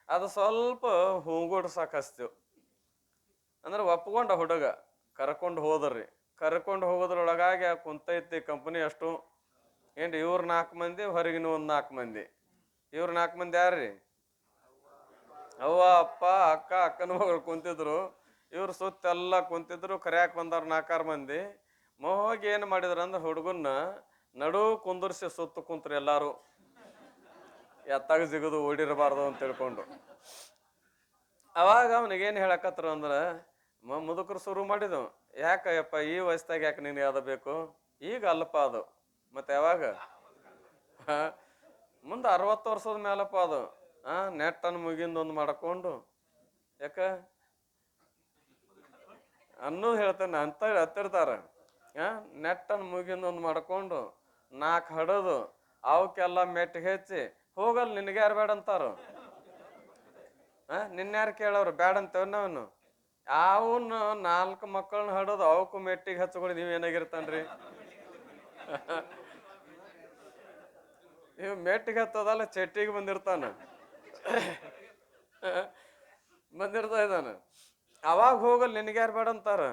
Speaker 1: ಅದು ಸ್ವಲ್ಪ ಹೂಗೂಡ್ಸಕ್ ಹಚ್ತೀವಿ ಅಂದ್ರೆ ಒಪ್ಕೊಂಡ ಹುಡುಗ ಕರ್ಕೊಂಡು ಹೋದ್ರಿ. ಕರ್ಕೊಂಡು ಹೋಗೋದ್ರೊಳಗಾಗಿ ಕುಂತೈತಿ ಕಂಪನಿ ಅಷ್ಟು. ಏನ್ರಿ ಇವ್ರ 4 ಮಂದಿ, ಹೊರಗಿನ ಒಂದು 4 ಮಂದಿ. ಇವ್ರ 4 ಮಂದಿ ಯಾರ್ರಿ? ಅವ್ವ, ಅಪ್ಪ, ಅಕ್ಕ, ಅಕ್ಕನ ಮಗಳು ಕುಂತಿದ್ರು. ಇವ್ರು ಸುತ್ತೆಲ್ಲ ಕುಂತಿದ್ರು. ಕರ್ಯಾಕ್ ಬಂದವ್ರು 4 ಮಂದಿ. ಹೋಗಿ ಏನು ಮಾಡಿದ್ರು ಅಂದ್ರೆ ಹುಡುಗನ್ನ ನಡು ಕುಂದರ್ಸಿ ಸುತ್ತ ಕುಂತ್ರು ಎಲ್ಲಾರು. ಎತ್ತಾಗ ಜಿಗದು ಓಡಿರಬಾರ್ದು ಅಂತ ತಿಳ್ಕೊಂಡು. ಅವಾಗ ಅವನಿಗೇನು ಹೇಳಕತ್ರು ಅಂದ್ರೆ ಮುದುಕರು ಶುರು ಮಾಡಿದವು. ಯಾಕಯ್ಯಪ್ಪ ಈ ವಯಸ್ಸಾಗ ಯಾಕೆ ನಿನಗೆ ಯಾವ್ದು ಬೇಕು? ಈಗ ಅಲ್ಲಪ್ಪ ಅದು, ಮತ್ತೆ ಯಾವಾಗ ಮುಂದೆ 60 ವರ್ಷದ ಮೇಲಪ್ಪ ಅದು. ನೆಟ್ಟನ್ನು ಮುಗಿಂದೊಂದು ಮಾಡ್ಕೊಂಡು ಯಾಕ ಅನ್ನೋದು ಹೇಳ್ತಾನೆ ಅಂತ ಹತ್ತಿರ್ತಾರ. ನೆಟ್ಟನ್ನು ಮುಗಿಂದೊಂದು ಮಾಡ್ಕೊಂಡು 4 ಹಡದು ಅವಕ್ಕೆಲ್ಲ ಮೆಟ್ಟಿಗೆ ಹೆಚ್ಚಿ ಹೋಗಲ್ ನಿನಗೆ ಯಾರು ಬೇಡ ಅಂತಾರು? ನಿನ್ಯಾರು ಕೇಳವ್ರು ಬೇಡ ಅಂತವನು? ಅವನು 4 ಮಕ್ಕಳನ್ನ ಹಡೋದು ಅವಕ್ಕೂ ಮೆಟ್ಟಿಗೆ ಹಚ್ಕೊಂಡು ನೀವೇನಾಗಿರ್ತಾನ್ರಿ? ಇವ್ ಮೆಟ್ಟಿಗೆ ಹತ್ತದಲ್ಲ ಚಟ್ಟಿಗೆ ಬಂದಿರ್ತಾನ ಬಂದಿರ್ತಾ ಇದ್ದಾನ. ಅವಾಗ ಹೋಗಲ್ ನಿನಗೆ ಯಾರು ಬೇಡ ಅಂತಾರ?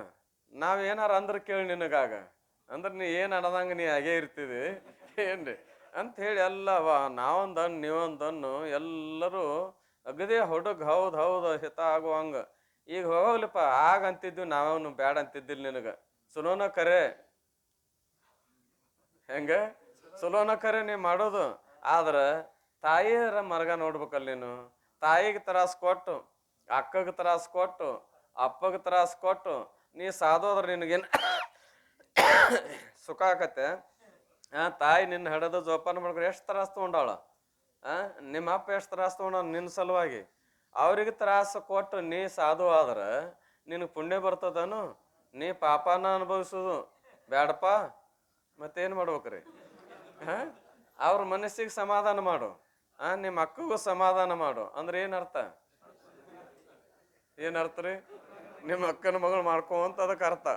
Speaker 1: ನಾವೇನಾರ ಅಂದ್ರೆ ಕೇಳಿ ನಿನಗಾಗ ಅಂದ್ರೆ ನೀ ಏನು ಅನ್ನದಂಗ ನೀ ಹಾಗೇ ಇರ್ತಿದಿ ಏನ್ರಿ ಅಂತ ಹೇಳಿ ಎಲ್ಲವ ನಾವೊಂದನ್ನು ನೀವೊಂದನ್ನು ಎಲ್ಲರೂ ಅಗದೇ ಹುಡುಗ ಹೌದು ಹಿತ ಆಗುವಂಗ. ಈಗ ಹೋಗ್ಲಿಪ್ಪ ಆಗ ಅಂತಿದ್ವಿ, ನಾವನು ಬ್ಯಾಡ ಅಂತಿದ್ದಿಲ್ಲ ನಿನಗ. ಸುಲೋನ ಕರೆ ಹೆಂಗ ಸುಲೋನ ಕರೆ ನೀ ಮಾಡೋದು. ಆದ್ರ ತಾಯಿಯರ ಮರ್ಗ ನೋಡ್ಬೇಕಲ್ಲ ನೀನು. ತಾಯಿಗೆ ತ್ರಾಸ ಕೊಟ್ಟು, ಅಕ್ಕಗೆ ತ್ರಾಸ ಕೊಟ್ಟು, ಅಪ್ಪಗೆ ತ್ರಾಸ ಕೊಟ್ಟು ನೀ ಸಾಧೋದ್ರ ನಿನಗೇನು ಸುಖ ಆಕತ್ತೆ? ತಾಯಿ ನಿನ್ನ ಹಡದು ಜೋಪಾನ ಮಾಡ್ಕೊಂಡು ಎಷ್ಟು ತ್ರಾಸ ತಗೊಂಡಾಳ. ನಿಮ್ಮ ಅಪ್ಪ ಎಷ್ಟು ತ್ರಾಸ ತಗೊಂಡ ನಿನ್ನ ಸಲುವಾಗಿ. ಅವ್ರಿಗೆ ತ್ರಾಸ ಕೊಟ್ಟು ನೀ ಸಾಧು ಆದ್ರೆ ನಿನಗೆ ಪುಣ್ಯ ಬರ್ತದನು? ನೀ ಪಾಪನ ಅನುಭವಿಸೋದು ಬೇಡಪ್ಪ. ಮತ್ತೇನು ಮಾಡ್ಬೇಕ್ರಿ? ಅವ್ರ ಮನಸ್ಸಿಗೆ ಸಮಾಧಾನ ಮಾಡು, ನಿಮ್ಮ ಅಕ್ಕಗೂ ಸಮಾಧಾನ ಮಾಡು ಅಂದ್ರೆ ಏನರ್ಥ? ಏನರ್ಥ ರೀ? ನಿಮ್ಮ ಅಕ್ಕನ ಮಗಳು ಮಾಡ್ಕೋ ಅಂತ ಅದಕ್ಕೆ ಅರ್ಥ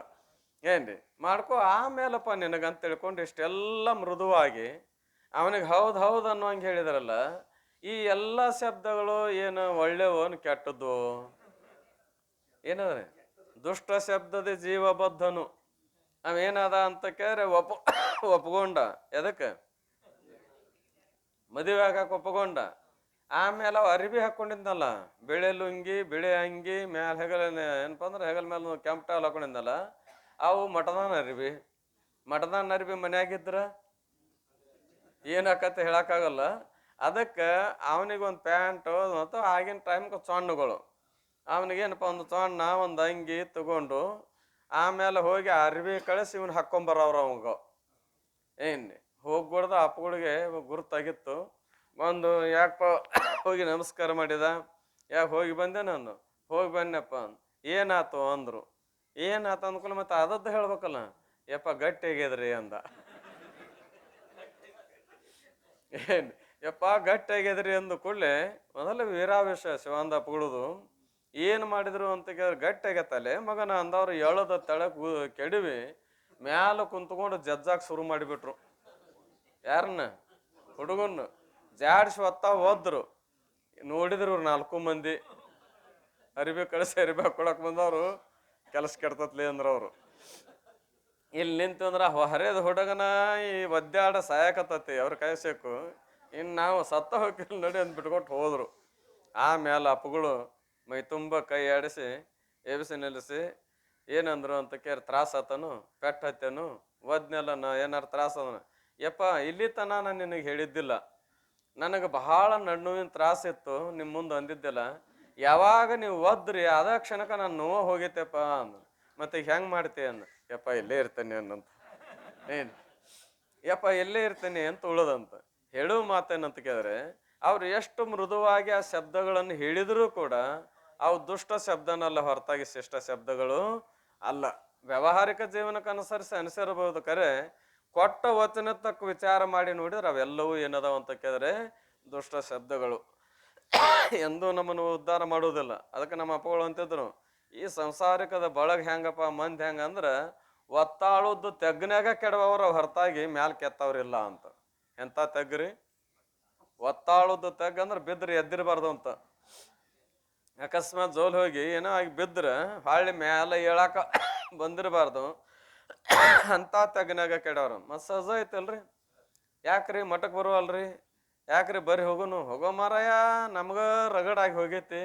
Speaker 1: ಏನ್ರಿ? ಮಾಡ್ಕೋ ಆಮೇಲಪ್ಪ ನಿನಗಂತ ತಿಳ್ಕೊಂಡು ಇಷ್ಟೆಲ್ಲ ಮೃದುವಾಗಿ ಅವನಿಗೆ ಹೌದು ಅನ್ನೋಂಗೆ ಹೇಳಿದಾರಲ್ಲ. ಈ ಎಲ್ಲ ಶಬ್ದಗಳು ಏನು ಒಳ್ಳೆವು ಕೆಟ್ಟದ್ದು? ಏನದ್ರಿ? ದುಷ್ಟ ಶಬ್ದದ ಜೀವಬದ್ಧನು ಅವೇನದ ಅಂತ ಕೇಳಿದ್ರೆ ಒಪ್ಕೊಂಡ. ಎದಕ್ಕೆ? ಮದುವೆ ಆಗಕ್ಕೆ ಒಪ್ಕೊಂಡ. ಆಮೇಲೆ ಅವ ಅರಿವಿ ಹಾಕೊಂಡಿದ್ನಲ್ಲ, ಬಿಳೆ ಲುಂಗಿ ಬಿಳೆ ಅಂಗಿ ಮ್ಯಾಲ ಹೆಗಲ ಏನಪ್ಪ ಅಂದ್ರೆ ಹೆಗಲ ಮೇಲೆ ಕೆಂಪು ಟಾಲ್ ಹಾಕೊಂಡಿದ್ನಲ್ಲ, ಅವು ಮಟದಾನ ಅರಿವಿ ಮನ್ಯಾಗಿದ್ರ ಏನಾಕತ್ತೆ ಹೇಳಕ್ಕಾಗಲ್ಲ. ಅದಕ್ಕೆ ಅವನಿಗೊಂದು ಪ್ಯಾಂಟು ಮತ್ತು ಆಗಿನ ಟೈಮ್ಗೆ ಸಣ್ಣಗಳು. ಅವನಿಗೇನಪ್ಪ ಒಂದು ಸಣ್ಣ ಒಂದು ಅಂಗಿ ತಗೊಂಡು ಆಮೇಲೆ ಹೋಗಿ ಅರಿವಿ ಕಳಿಸಿ ಇವನು ಹಾಕ್ಕೊಂಬರವ್ರು ಅವಂಗ. ಏನ್ರಿ ಹೋಗ್ಬಿಡ್ದ ಅಪ್ಪಗಳಿಗೆ ಗುರುತಾಗಿತ್ತು. ಒಂದು ಯಾಕಪ್ಪ ಹೋಗಿ ನಮಸ್ಕಾರ ಮಾಡಿದ. ಯಾಕೆ ಹೋಗಿ ಬಂದೆ? ನಾನು ಹೋಗಿ ಬನ್ನಪ್ಪ. ಏನಾತು ಅಂದರು. ಏನಾತು ಅಂದ್ಕೊಳ್ಳಿ ಮತ್ತೆ ಅದದ್ದು ಹೇಳ್ಬೇಕಲ್ಲ. ಯಪ್ಪ ಗಟ್ಟಿ ಆಗ್ಯದ್ರಿ ಅಂದ. ಏನ್ ಯಪ್ಪ ಗಟ್ಟಿ ಆಗ್ಯದ್ರಿ ಅಂದ ಕೂಡಲೇ ಮೊದಲ ವೀರಾವೇಶ ಶಿವಾನಂದ ಅಪ್ಪಗಳದು. ಏನು ಮಾಡಿದ್ರು ಅಂತ ಕೇಳಿದ್ರೆ ಗಟ್ಟಿ ಆಗತ್ತಲೆ ಮಗನ ಅಂದವ್ರು ಎಳದ ತಳಕ್ ಕೆಡವಿ ಮ್ಯಾಲ ಕುಂತ್ಕೊಂಡು ಜಜ್ಜಾಕ್ ಶುರು ಮಾಡಿಬಿಟ್ರು. ಯಾರನ್ನ? ಹುಡುಗನ್ನ ಜಾಡ್ಸಿ ಹೊತ್ತ ಹೋದ್ರು. ನೋಡಿದ್ರು 4 ಮಂದಿ ಅರಿಬಿ ಕಳಿಸಿ ಅರಿಬಿ ಹಾಕೊಳಕ್ ಬಂದವ್ರು. ಕೆಲಸ ಕೆಡ್ತತ್ಲಿ ಅಂದ್ರ ಅವ್ರು. ಇಲ್ಲಿ ನಿಂತು ಅಂದ್ರ ಹರಿಯದ ಹುಡುಗನ ಈ ಒದ್ದಾಡ ಸಾಯಕತ್ತತಿ ಅವ್ರ ಕಾಯಿಸಬೇಕು. ಇನ್ನು ನಾವು ಸತ್ತ ಹೋಗಿಲ್ಲ ನಡಿ ಅಂದ್ ಬಿಟ್ಕೊಟ್ಟು ಹೋದ್ರು. ಆಮೇಲೆ ಅಪ್ಪಗಳು ಮೈ ತುಂಬ ಕೈ ಆಡಿಸಿ ಎಬ್ಸಿ ನಿಲ್ಲಿಸಿ ಏನಂದ್ರು ಅಂತ ಕೇಳಿ ತ್ರಾಸ ಆತನು, ಪೆಟ್ಟು ಹತ್ತೇನು, ಒದ್ನೆಲ್ಲ ಏನಾರು ತ್ರಾಸ ಅದನ? ಯಪ್ಪ ಇಲ್ಲಿ ತನ ನಾನು ನಿನಗೆ ಹೇಳಿದ್ದಿಲ್ಲ, ನನಗೆ ಬಹಳ ನಡುವಿನ ತ್ರಾಸ ಇತ್ತು, ನಿಮ್ಮ ಮುಂದೆ ಅಂದಿದ್ದಿಲ್ಲ. ಯಾವಾಗ ನೀವು ಒದ್ರಿ ಅದ ಕ್ಷಣಕ್ಕ ನಾನು ನೋವು ಹೋಗೈತೆಪ್ಪ ಅಂದ. ಮತ್ತೆ ಹೆಂಗ್ ಮಾಡ್ತಿ ಅಂದ. ಯಪ್ಪ ಇಲ್ಲೇ ಇರ್ತೇನೆ ಅನ್ನಂತ. ಏನ್ ಯಪ್ಪ ಎಲ್ಲೇ ಇರ್ತೇನೆ ಅಂತ ಉಳದಂತ. ಹೇಳುವ ಮಾತೇನಂತ ಕೇಳಿದ್ರೆ ಅವ್ರು ಎಷ್ಟು ಮೃದುವಾಗಿ ಆ ಶಬ್ದಗಳನ್ನು ಹೇಳಿದರೂ ಕೂಡ ಅವು ದುಷ್ಟ ಶಬ್ದನಲ್ಲ, ಹೊರತಾಗಿ ಶಿಷ್ಟ ಶಬ್ದಗಳು ಅಲ್ಲ. ವ್ಯಾವಹಾರಿಕ ಜೀವನಕ್ಕೆ ಅನುಸರಿಸಬಹುದು. ಕರೆ ಕೊಟ್ಟ ವಚನ ತಕ್ಕ ವಿಚಾರ ಮಾಡಿ ನೋಡಿದ್ರೆ ಅವೆಲ್ಲವೂ ಏನದಾವ ಅಂತ ಕೇಳಿದ್ರೆ ದುಷ್ಟ ಶಬ್ದಗಳು. ಎಂದೂ ನಮ್ಮನ್ನು ಉದ್ಧಾರ ಮಾಡುವುದಿಲ್ಲ. ಅದಕ್ಕೆ ನಮ್ಮ ಅಪ್ಪಗಳು ಅಂತಿದ್ರು, ಈ ಸಂಸಾರಿಕದ ಬಳಗ ಹೆಂಗಪ್ಪ ಮಂದಿ ಹೆಂಗ ಅಂದ್ರ ಒತ್ತಾಳುದ್ದು ತೆಗ್ನಾಗ ಕೆಡವವ್ರ ಹೊರತಾಗಿ ಮ್ಯಾಲ್ ಕೆತ್ತವ್ರಿಲ್ಲ ಅಂತ. ಎಂತ ತೆಗ್ರಿ? ಒತ್ತಾಳುದ್ದು ತೆಗ್ ಅಂದ್ರೆ ಬಿದ್ರಿ ಎದ್ದಿರಬಾರ್ದು ಅಂತ. ಅಕಸ್ಮಾತ್ ಜೋಲ್ ಹೋಗಿ ಏನೋ ಆಗಿ ಬಿದ್ರ ಹಾಳಿ ಮ್ಯಾಲ ಹೇಳಾಕ ಬಂದಿರಬಾರ್ದು ಅಂತ ತೆಗ್ನಾಗ ಕೆಡವ್ರ. ಮತ್ ಸಹಜ ಐತಲ್ರಿ. ಯಾಕ್ರಿ ಮಠಕ್ ಬರುವಲ್ರಿ? ಯಾಕ್ರಿ ಬರ್ರಿ ಹೋಗುನು. ಹೋಗೋ ಮಾರಾಯ, ನಮ್ಗ ರಗಡಾಗಿ ಹೋಗೈತಿ.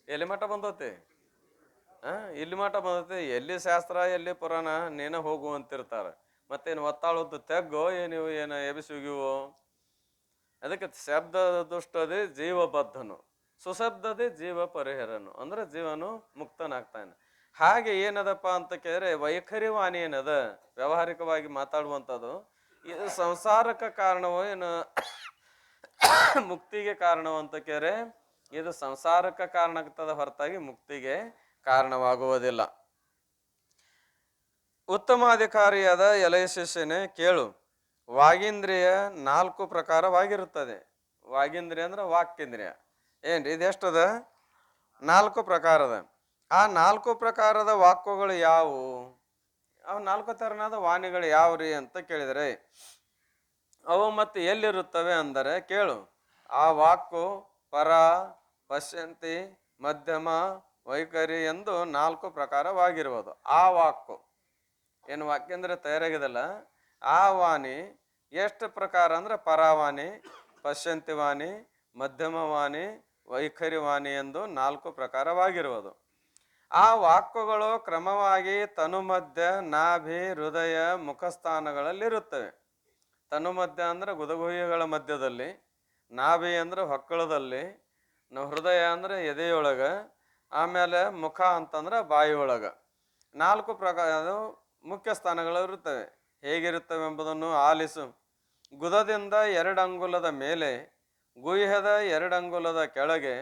Speaker 1: ಎಲ್ಲಿ ಮಠ ಬಂದತಿ? ಇಲ್ಲಿ ಮಠ ಬಂದತಿ. ಎಲ್ಲಿ ಶಾಸ್ತ್ರ ಎಲ್ಲಿ ಪುರಾಣ, ನೇನ ಹೋಗು ಅಂತಿರ್ತಾರ. ಮತ್ತೇನು ಒತ್ತಾಳದ್ದು ತೆಗ್ಗೋ ನೀವು ಏನು ಎಬಿಸುಗಿವೋ? ಅದಕ್ಕೆ ಶಬ್ದ ದುಷ್ಟದೆ ಜೀವಬದ್ಧನು, ಸುಶಬ್ದದೆ ಜೀವ ಪರಿಹರನು. ಅಂದ್ರೆ ಜೀವನು ಮುಕ್ತನಾಗ್ತಾನೆ. ಹಾಗೆ ಏನದಪ್ಪ ಅಂತ ಕೇಳಿದ್ರೆ ವೈಖರಿ ವಾಣಿ ಏನದ ವ್ಯಾವಹಾರಿಕವಾಗಿ ಮಾತಾಡುವಂಥದ್ದು, ಇದು ಸಂಸಾರಕ್ಕೆ ಕಾರಣವೋ ಏನು ಮುಕ್ತಿಗೆ ಕಾರಣವು ಅಂತ ಕೇಳಿದ್ರೆ ಇದು ಸಂಸಾರಕ್ಕೆ ಕಾರಣ ಆಗ್ತದ, ಹೊರತಾಗಿ ಮುಕ್ತಿಗೆ ಕಾರಣವಾಗುವುದಿಲ್ಲ. ಉತ್ತಮಾಧಿಕಾರಿಯಾದ ಎಲೆಯ ಶಿಷ್ಯನೇ ಕೇಳು, ವಾಗೀಂದ್ರಿಯ 4 ಪ್ರಕಾರವಾಗಿರುತ್ತದೆ. ವಾಗೀಂದ್ರಿಯ ಅಂದ್ರೆ ವಾಕ್ಯೇಂದ್ರಿಯ. ಏನ್ರಿ ಇದೆಷ್ಟದ? 4 ಪ್ರಕಾರದ. ಆ 4 ಪ್ರಕಾರದ ವಾಕ್ಯಗಳು ಯಾವುವು? ಅವು 4 ತೆರನಾದ ವಾಣಿಗಳು ಯಾವ್ರಿ ಅಂತ ಕೇಳಿದರೆ ಅವು ಮತ್ತೆ ಎಲ್ಲಿರುತ್ತವೆ ಅಂದರೆ ಕೇಳು. ಆ ವಾಕು ಪರ, ಪಶ್ಯಂತಿ, ಮಧ್ಯಮ, ವೈಖರಿ ಎಂದು 4 ಪ್ರಕಾರವಾಗಿರುವುದು. ಆ ವಾಕು ಏನು ವಾಕ್ಯಂದ್ರೆ ತಯಾರಾಗಿದಲ್ಲ, ಆ ವಾಣಿ ಎಷ್ಟು ಪ್ರಕಾರ ಅಂದ್ರೆ ಪರಾವಾಣಿ, ಪಶ್ಯಂತಿ ವಾಣಿ, ಮಧ್ಯಮ ವಾಣಿ, ವೈಖರಿ ವಾಣಿ ಎಂದು 4 ಪ್ರಕಾರವಾಗಿರುವುದು. ಆ ವಾಕ್ಯಗಳು ಕ್ರಮವಾಗಿ ತನುಮಧ್ಯ, ನಾಭಿ, ಹೃದಯ, ಮುಖಸ್ಥಾನಗಳಲ್ಲಿರುತ್ತವೆ. ತನುಮಧ್ಯ ಅಂದ್ರೆ ಗುದಗುಹಿಗಳ ಮಧ್ಯದಲ್ಲಿ, ನಾಭಿ ಅಂದ್ರೆ ಹೊಕ್ಕಳದಲ್ಲಿ, ಹೃದಯ ಅಂದ್ರೆ ಎದೆಯೊಳಗ, ಆಮೇಲೆ ಮುಖ ಅಂತಂದ್ರೆ ಬಾಯಿಯೊಳಗ. 4 ಪ್ರಕಾರ ಮುಖ್ಯ ಸ್ಥಾನಗಳಿರುತ್ತವೆ. ಹೇಗಿರುತ್ತವೆ ಎಂಬುದನ್ನು ಆಲಿಸು. ಗುದದಿಂದ 2 ಅಂಗುಲದ ಮೇಲೆ, ಗುಹ್ಯದ 2 ಅಂಗುಲದ ಕೆಳಗೆ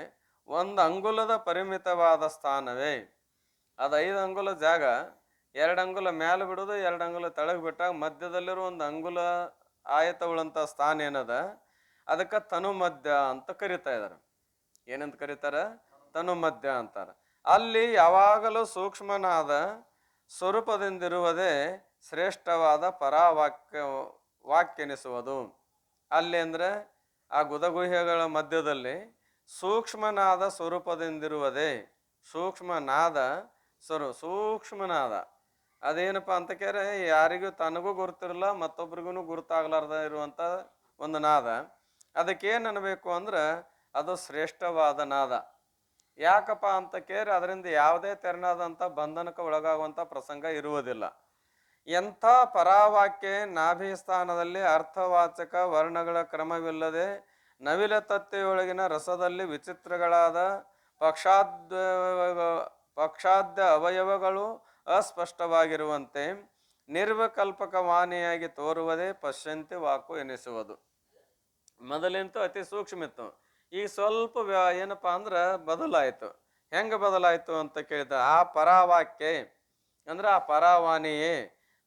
Speaker 1: 1 ಅಂಗುಲದ ಪರಿಮಿತವಾದ ಸ್ಥಾನವೇ. ಅದು 5 ಅಂಗುಲ ಜಾಗ, 2 ಅಂಗುಲ ಮ್ಯಾಲೆ ಬಿಡೋದು, 2 ಅಂಗುಲ ತೆಳಗೆ ಬಿಟ್ಟಾಗ ಮಧ್ಯದಲ್ಲಿರೋ 1 ಅಂಗುಲ ಆಯತವುಳ್ಳಂಥ ಸ್ಥಾನ ಏನದ, ಅದಕ್ಕೆ ತನುಮಧ್ಯ ಅಂತ ಕರಿತಾ ಇದಾರೆ. ಏನಂತ ಕರೀತಾರ? ತನುಮಧ್ಯ ಅಂತಾರ. ಅಲ್ಲಿ ಯಾವಾಗಲೂ ಸೂಕ್ಷ್ಮನಾದ ಸ್ವರೂಪದಿಂದಿರುವುದೇ ಶ್ರೇಷ್ಠವಾದ ವಾಕ್ಯೆನಿಸುವುದು. ಅಲ್ಲಿ ಅಂದ್ರೆ ಆ ಗುದಗುಹ್ಯಗಳ ಮಧ್ಯದಲ್ಲಿ ಸೂಕ್ಷ್ಮನಾದ ಸ್ವರೂಪದಿಂದಿರುವುದೇ, ಸೂಕ್ಷ್ಮನಾದ ಸೂಕ್ಷ್ಮನಾದ ಅದೇನಪ್ಪ ಅಂತ ಕೇಳಿದ್ರೆ ಯಾರಿಗೂ ತನಗೂ ಗುರುತಿರಲ್ಲ, ಮತ್ತೊಬ್ರಿಗೂ ಗುರುತಾಗ್ಲಾರ್ದ ಇರುವಂತ ಒಂದು ನಾದ. ಅದಕ್ಕೇನು ಅನ್ಬೇಕು ಅಂದ್ರೆ ಅದು ಶ್ರೇಷ್ಠವಾದ ನಾದ. ಯಾಕಪ್ಪ ಅಂತ ಕೇಳಿ ಅದರಿಂದ ಯಾವುದೇ ತೆರನಾದಂಥ ಬಂಧನಕ್ಕೆ ಒಳಗಾಗುವಂಥ ಪ್ರಸಂಗ ಇರುವುದಿಲ್ಲ. ಎಂಥ ಪರಾವಾಕ್ಯ ನಾಭಿ ಸ್ಥಾನದಲ್ಲಿ ಅರ್ಥವಾಚಕ ವರ್ಣಗಳ ಕ್ರಮವಿಲ್ಲದೆ ನವಿಲ ತತ್ತೆಯೊಳಗಿನ ರಸದಲ್ಲಿ ವಿಚಿತ್ರಗಳಾದ ಪಕ್ಷಾದ್ಯ ಅವಯವಗಳು ಅಸ್ಪಷ್ಟವಾಗಿರುವಂತೆ ನಿರ್ವಿಕಲ್ಪಕ ವಾಣಿಯಾಗಿ ತೋರುವುದೇ ಪಶ್ಯಂತಿ ವಾಕು ಎನಿಸುವುದು. ಮೊದಲಿಂತೂ ಅತಿ ಸೂಕ್ಷ್ಮ ಇತ್ತು, ಈಗ ಸ್ವಲ್ಪ ಏನಪ್ಪ ಅಂದ್ರೆ ಬದಲಾಯಿತು. ಹೆಂಗೆ ಬದಲಾಯಿತು ಅಂತ ಕೇಳಿದ, ಆ ಪರಾವಾಕ್ಯ ಅಂದ್ರೆ ಆ ಪರಾವಾಣಿಯೇ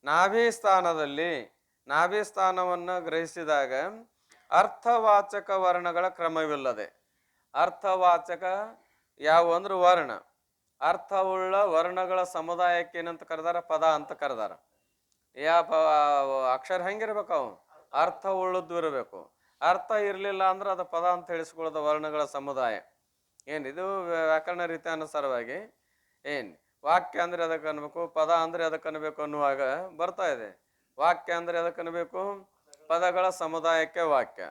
Speaker 1: ನಾಭಿ ಸ್ಥಾನವನ್ನು ಗ್ರಹಿಸಿದಾಗ ಅರ್ಥವಾಚಕ ವರ್ಣಗಳ ಕ್ರಮವಿಲ್ಲದೆ, ಅರ್ಥವಾಚಕ ಯಾವ ಅಂದ್ರೆ ವರ್ಣ, ಅರ್ಥವುಳ್ಳ ವರ್ಣಗಳ ಸಮುದಾಯಕ್ಕೆ ಏನಂತ ಕರೆದಾರ? ಪದ ಅಂತ ಕರೆದಾರ. ಅಕ್ಷರ ಹೆಂಗಿರ್ಬೇಕು? ಅವು ಅರ್ಥ ಉಳ್ಳದ್ದು ಇರಬೇಕು. ಅರ್ಥ ಇರಲಿಲ್ಲ ಅಂದ್ರೆ ಅದು ಪದ ಅಂತ ಹೇಳಿಸ್ಕೊಳ್ಳೋದು ವರ್ಣಗಳ ಸಮುದಾಯ. ಏನಿದು ವ್ಯಾಕರಣ ರೀತಿ ಅನುಸಾರವಾಗಿ ವಾಕ್ಯ ಅಂದ್ರೆ ಅದಕ್ಕೆ ಅನ್ಬೇಕು, ಪದ ಅಂದ್ರೆ ಅದಕ್ಕೆ ಅನ್ಬೇಕು ಅನ್ನುವಾಗ ಬರ್ತಾ ಇದೆ. ವಾಕ್ಯ ಅಂದ್ರೆ ಅದಕ್ಕೆ ಅನ್ಬೇಕು, ಪದಗಳ ಸಮುದಾಯಕ್ಕೆ ವಾಕ್ಯ.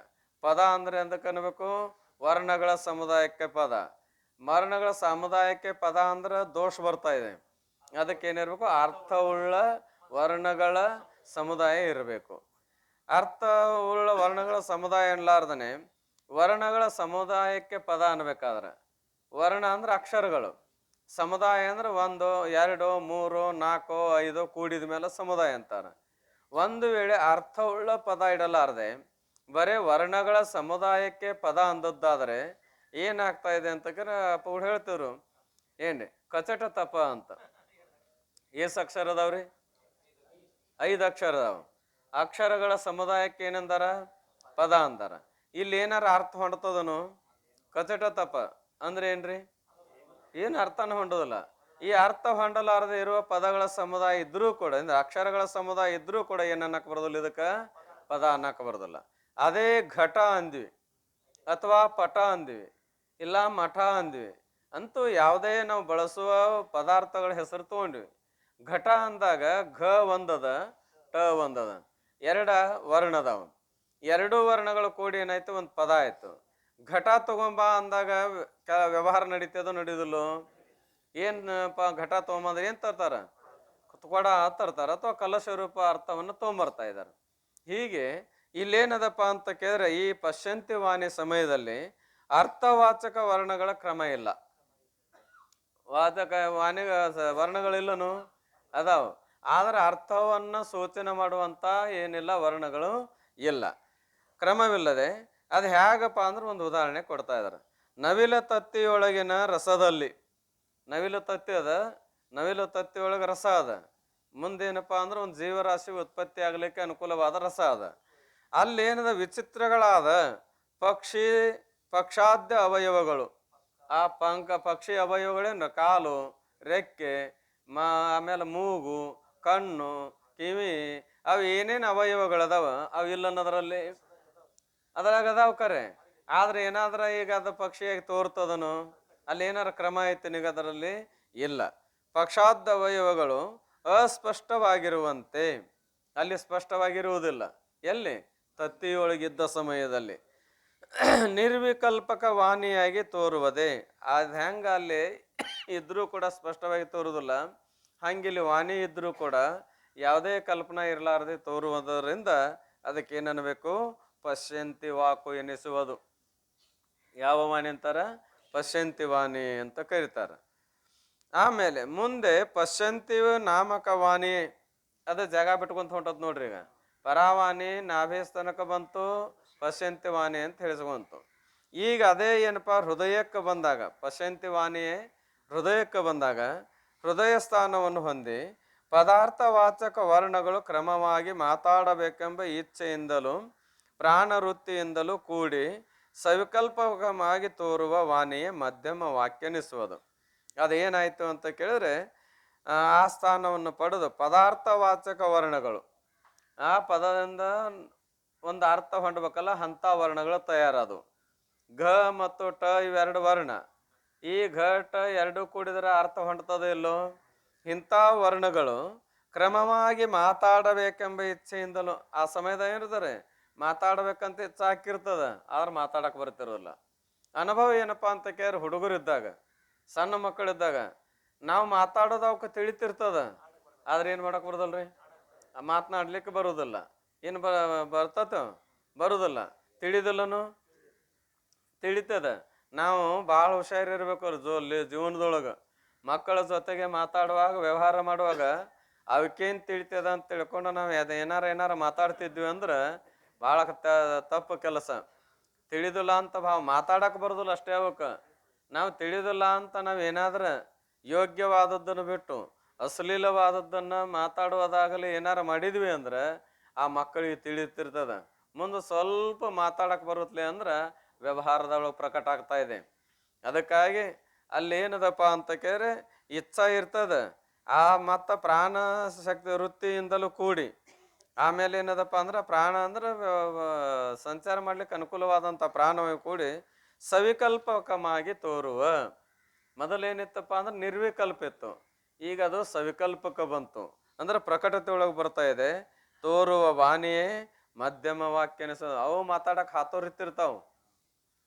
Speaker 1: ಪದ ಅಂದ್ರೆ ಅದಕ್ಕೆ ಅನ್ಬೇಕು, ವರ್ಣಗಳ ಸಮುದಾಯಕ್ಕೆ ಪದ. ವರ್ಣಗಳ ಸಮುದಾಯಕ್ಕೆ ಪದ ಅಂದ್ರೆ ದೋಷ ಬರ್ತಾ ಇದೆ. ಅದಕ್ಕೆ ಏನಿರ್ಬೇಕು? ಅರ್ಥವುಳ್ಳ ವರ್ಣಗಳ ಸಮುದಾಯ ಇರಬೇಕು. ಅರ್ಥವುಳ್ಳ ವರ್ಣಗಳ ಸಮುದಾಯ ಎನ್ಲಾರ್ದನೆ ವರ್ಣಗಳ ಸಮುದಾಯಕ್ಕೆ ಪದ ಅನ್ಬೇಕಾದ್ರೆ ವರ್ಣ ಅಂದ್ರೆ ಅಕ್ಷರಗಳು. ಸಮುದಾಯ ಅಂದ್ರೆ 1 2 3 4 5 ಕೂಡಿದ ಮೇಲೆ ಸಮುದಾಯ ಅಂತಾರೆ. ಒಂದು ವೇಳೆ ಅರ್ಥವುಳ್ಳ ಪದ ಇಡಲಾರದೆ ಬರೇ ವರ್ಣಗಳ ಸಮುದಾಯಕ್ಕೆ ಪದ ಅಂದದ್ದಾದ್ರೆ ಏನಾಗ್ತಾ ಇದೆ ಅಂತ ಪೌಡ್ ಹೇಳ್ತಿವ್ರು. ಏನ್ರಿ ಕಚಟ ತಪ ಅಂತ. ಎಸ್ ಅಕ್ಷರ ಅದಾವ್ರಿ? 5 ಅಕ್ಷರ ಅದಾವ. ಅಕ್ಷರಗಳ ಸಮುದಾಯಕ್ಕೆ ಏನಂದಾರ? ಪದ ಅಂದಾರ. ಇಲ್ಲಿ ಏನಾರ ಅರ್ಥ ಹೊಂಡ್ತದನು? ಕಚಟ ತಪ ಅಂದ್ರೆ ಏನ್ರಿ? ಏನು ಅರ್ಥನ ಹೊಂಡೋದಿಲ್ಲ. ಈ ಅರ್ಥ ಹೊಂಡಲಾರದೆ ಇರುವ ಪದಗಳ ಸಮುದಾಯ ಇದ್ರೂ ಕೂಡ, ಅಂದ್ರೆ ಅಕ್ಷರಗಳ ಸಮುದಾಯ ಇದ್ರೂ ಕೂಡ ಏನ್ ಅನ್ನಕ್ ಬರೋದಿಲ್ಲ, ಇದಕ್ಕ ಪದ ಅನ್ನಕ್ ಬರೋದಿಲ್ಲ. ಅದೇ ಘಟ ಅಂದ್ವಿ ಅಥವಾ ಪಟ ಅಂದ್ವಿ ಇಲ್ಲ ಮಠ ಅಂದ್ವಿ, ಅಂತೂ ಯಾವುದೇ ನಾವು ಬಳಸುವ ಪದಾರ್ಥಗಳ ಹೆಸರು ತಗೊಂಡ್ವಿ. ಘಟ ಅಂದಾಗ ಘ ಒಂದದ ಟ ಒಂದದ, 2 ವರ್ಣ ಅದಾವ. 2 ವರ್ಣಗಳು ಕೂಡಿ ಏನಾಯ್ತು? ಒಂದು ಪದ ಆಯ್ತು. ಘಟ ತಗೊಂಬ ಅಂದಾಗ ವ್ಯವಹಾರ ನಡೀತದೋ ನಡೀದಿಲ್ಲೋ? ಏನಪ್ಪ ಘಟ ತಗೊಂಬಂದ್ರೆ ಏನ್ ತರ್ತಾರ? ಕೊಡ ತರ್ತಾರ ಅಥವಾ ಕಲಶ ರೂಪ ಅರ್ಥವನ್ನು ತಗೊಂಬರ್ತಾ ಇದ್ದಾರೆ. ಹೀಗೆ ಇಲ್ಲೇನದಪ್ಪ ಅಂತ ಕೇಳಿದ್ರೆ, ಈ ಪಶ್ಯಂತಿ ವಾಣಿ ಸಮಯದಲ್ಲಿ ಅರ್ಥವಾಚಕ ವರ್ಣಗಳ ಕ್ರಮ ಇಲ್ಲ. ವಾಚಕ ವಾಣಿ ವರ್ಣಗಳಿಲ್ಲನು ಅದಾವ, ಆದ್ರೆ ಅರ್ಥವನ್ನ ಸೂಚನೆ ಮಾಡುವಂತ ಏನಿಲ್ಲ, ವರ್ಣಗಳು ಇಲ್ಲ, ಕ್ರಮವಿಲ್ಲದೆ. ಅದು ಹೇಗಪ್ಪ ಅಂದ್ರೆ ಒಂದು ಉದಾಹರಣೆ ಕೊಡ್ತಾ ಇದಾರೆ. ನವಿಲ ತತ್ತಿಯೊಳಗಿನ ರಸದಲ್ಲಿ, ನವಿಲು ತತ್ತಿ ಅದ, ನವಿಲು ತತ್ತಿಯೊಳಗೆ ರಸ ಅದ. ಮುಂದೇನಪ್ಪ ಅಂದ್ರೆ ಒಂದು ಜೀವರಾಶಿ ಉತ್ಪತ್ತಿ ಆಗ್ಲಿಕ್ಕೆ ಅನುಕೂಲವಾದ ರಸ ಅದ. ಅಲ್ಲೇನದ ವಿಚಿತ್ರಗಳಾದ ಪಕ್ಷಾದ್ಯ ಅವಯವಗಳು. ಆ ಪಕ್ಷಿ ಅವಯವಗಳೇನು? ಕಾಲು, ರೆಕ್ಕೆ, ಆಮೇಲೆ ಮೂಗು, ಕಣ್ಣು, ಕಿವಿ, ಅವು ಏನೇನು ಅವಯವಗಳದಾವ ಅವು ಇಲ್ಲ ಅನ್ನೋದ್ರಲ್ಲಿ ಅದ್ರಾಗ ಅದಾವ ಕರೆ. ಆದ್ರೆ ಏನಾದ್ರ ಈಗ ಅದು ಪಕ್ಷಿಯಾಗಿ ತೋರ್ತದನು? ಅಲ್ಲಿ ಏನಾರ ಕ್ರಮ ಐತೆ ನಿಗ ಅದರಲ್ಲಿ? ಇಲ್ಲ. ಪಕ್ಷಾದ್ಯ ಅವಯವಗಳು ಅಸ್ಪಷ್ಟವಾಗಿರುವಂತೆ ಅಲ್ಲಿ ಸ್ಪಷ್ಟವಾಗಿರುವುದಿಲ್ಲ. ಎಲ್ಲಿ? ತತ್ತಿಯೊಳಗಿದ್ದ ಸಮಯದಲ್ಲಿ ನಿರ್ವಿಕಲ್ಪಕ ವಾಣಿಯಾಗಿ ತೋರುವುದೇ. ಅದ್ ಹೆಂಗ ಅಲ್ಲಿ ಇದ್ರೂ ಕೂಡ ಸ್ಪಷ್ಟವಾಗಿ ತೋರುವುದಿಲ್ಲ, ಹಂಗಿಲ್ಲಿ ವಾಣಿ ಇದ್ರೂ ಕೂಡ ಯಾವುದೇ ಕಲ್ಪನಾ ಇರಲಾರದೆ ತೋರುವುದರಿಂದ ಅದಕ್ಕೆ ಏನನ್ಬೇಕು? ಪಶ್ಯಂತಿ ವಾಕು ಎನಿಸುವುದು. ಯಾವ ವಾಣಿ ಅಂತಾರ? ಪಶ್ಯಂತಿ ವಾಣಿ ಅಂತ ಕರೀತಾರ. ಆಮೇಲೆ ಮುಂದೆ ಪಶ್ಯಂತಿ ನಾಮಕ ವಾಣಿ ಅದು ಜಾಗ ಬಿಟ್ಕೊಂತ ಹೊಂಟದ್ ನೋಡ್ರಿ. ಈಗ ಪರಾವಾಣಿ ನಾಭೇಸ್ತನಕ ಬಂತು, ಪಶ್ಯಂತಿ ವಾಣಿ ಅಂತ ಹೇಳಿಸ್ಕೊಂತು. ಈಗ ಅದೇ ಏನಪ್ಪಾ ಹೃದಯಕ್ಕೆ ಬಂದಾಗ, ಪಶ್ಯಂತಿ ವಾಣಿಯೇ ಹೃದಯಕ್ಕೆ ಬಂದಾಗ ಹೃದಯ ಸ್ಥಾನವನ್ನು ಹೊಂದಿ ಪದಾರ್ಥವಾಚಕ ವರ್ಣಗಳು ಕ್ರಮವಾಗಿ ಮಾತಾಡಬೇಕೆಂಬ ಇಚ್ಛೆಯಿಂದಲೂ ಪ್ರಾಣವೃತ್ತಿಯಿಂದಲೂ ಕೂಡಿ ಸವಿಕಲ್ಪಕವಾಗಿ ತೋರುವ ವಾಣಿಯೇ ಮಧ್ಯಮ ವಾಕ್ಯನಿಸುವುದು. ಅದೇನಾಯ್ತು ಅಂತ ಕೇಳಿದ್ರೆ, ಆ ಸ್ಥಾನವನ್ನು ಪಡೆದು ಪದಾರ್ಥವಾಚಕ ವರ್ಣಗಳು, ಆ ಪದದಿಂದ ಒಂದು ಅರ್ಥ ಹೊಂಡ್ಬೇಕಲ್ಲ, ಅಂಥ ವರ್ಣಗಳು ತಯಾರಾದವು. ಘ ಮತ್ತು ಟ ಇವೆರಡು ವರ್ಣ. ಈ ಘ ಟ ಎರಡು ಕೂಡಿದ್ರೆ ಅರ್ಥ ಹೊಂಡ್ತದೆ ಇಲ್ಲೋ? ಇಂಥ ವರ್ಣಗಳು ಕ್ರಮವಾಗಿ ಮಾತಾಡಬೇಕೆಂಬ ಇಚ್ಛೆಯಿಂದಲೂ, ಆ ಸಮಯದ ಏನಿರ್ತಾರೆ ಮಾತಾಡ್ಬೇಕಂತ ಇಚ್ಛೆ ಹಾಕಿರ್ತದ, ಆದ್ರೆ ಮಾತಾಡಕ್ ಬರ್ತಿರೋಲ್ಲ. ಅನುಭವ ಏನಪ್ಪಾ ಅಂತ ಕೇಳಿ, ಹುಡುಗರಿದ್ದಾಗ, ಸಣ್ಣ ಮಕ್ಕಳಿದ್ದಾಗ ನಾವು ಮಾತಾಡೋದು ಅವಕ್ಕೆ ತಿಳಿತಿರ್ತದ, ಆದ್ರೆ ಏನ್ ಮಾಡಕ್ ಬರೋದಲ್ರಿ, ಮಾತನಾಡ್ಲಿಕ್ಕೆ ಬರುದಿಲ್ಲ. ಏನು ಬರ್ತತ? ಬರುದಿಲ್ಲ. ತಿಳಿದಿಲ್ಲನು? ತಿಳಿತದ. ನಾವು ಭಾಳ ಹುಷಾರಿರ್ಬೇಕು ಜೀವನದೊಳಗ. ಮಕ್ಕಳ ಜೊತೆಗೆ ಮಾತಾಡುವಾಗ, ವ್ಯವಹಾರ ಮಾಡುವಾಗ ಅವಕ್ಕೇನ್ ತಿಳಿತದ ಅಂತ ತಿಳ್ಕೊಂಡು ನಾವು ಏನಾರ ಮಾತಾಡ್ತಿದ್ವಿ ಅಂದ್ರೆ ಭಾಳ ತಪ್ಪು ಕೆಲಸ. ತಿಳಿದಿಲ್ಲ ಅಂತ ಮಾತಾಡಕ್ ಬರುದಿಲ್ಲ ಅಷ್ಟೇ ಅವಕ್ಕ. ನಾವು ತಿಳಿದಿಲ್ಲ ಅಂತ ನಾವು ಏನಾದ್ರ ಯೋಗ್ಯವಾದದ್ದನ್ನು ಬಿಟ್ಟು ಅಶ್ಲೀಲವಾದದ್ದನ್ನ ಮಾತಾಡುವುದಾಗಲಿ ಏನಾರ ಮಾಡಿದ್ವಿ ಅಂದ್ರೆ ಆ ಮಕ್ಕಳಿಗೆ ತಿಳಿತಿರ್ತದ. ಮುಂದೆ ಸ್ವಲ್ಪ ಮಾತಾಡಕ್ ಬರುತ್ತಲೆ ಅಂದ್ರೆ ವ್ಯವಹಾರದೊಳಗೆ ಪ್ರಕಟ ಆಗ್ತಾ ಇದೆ. ಅದಕ್ಕಾಗಿ ಅಲ್ಲಿ ಏನದಪ್ಪ ಅಂತ ಕೇಳಿದ್ರೆ ಇಚ್ಛಾ ಇರ್ತದ. ಆ ಮತ್ತ ಪ್ರಾಣ ಶಕ್ತಿ ವೃತ್ತಿಯಿಂದಲೂ ಕೂಡಿ, ಆಮೇಲೆ ಏನದಪ್ಪ ಅಂದ್ರೆ ಪ್ರಾಣ ಅಂದ್ರೆ ಸಂಚಾರ ಮಾಡ್ಲಿಕ್ಕೆ ಅನುಕೂಲವಾದಂಥ ಪ್ರಾಣವೇ ಕೂಡಿ ಸವಿಕಲ್ಪಕವಾಗಿ ತೋರುವ. ಮೊದಲೇನಿತ್ತಪ್ಪ ಅಂದ್ರೆ ನಿರ್ವಿಕಲ್ಪ ಇತ್ತು, ಈಗ ಅದು ಸವಿಕಲ್ಪಕ ಬಂತು. ಅಂದ್ರೆ ಪ್ರಕಟತೆ ಒಳಗೆ ಬರ್ತಾ ಇದೆ. ತೋರುವ ವಾಣಿಯೇ ಮಧ್ಯಮ ವಾಕ್ಯ. ಅವು ಮಾತಾಡಕ್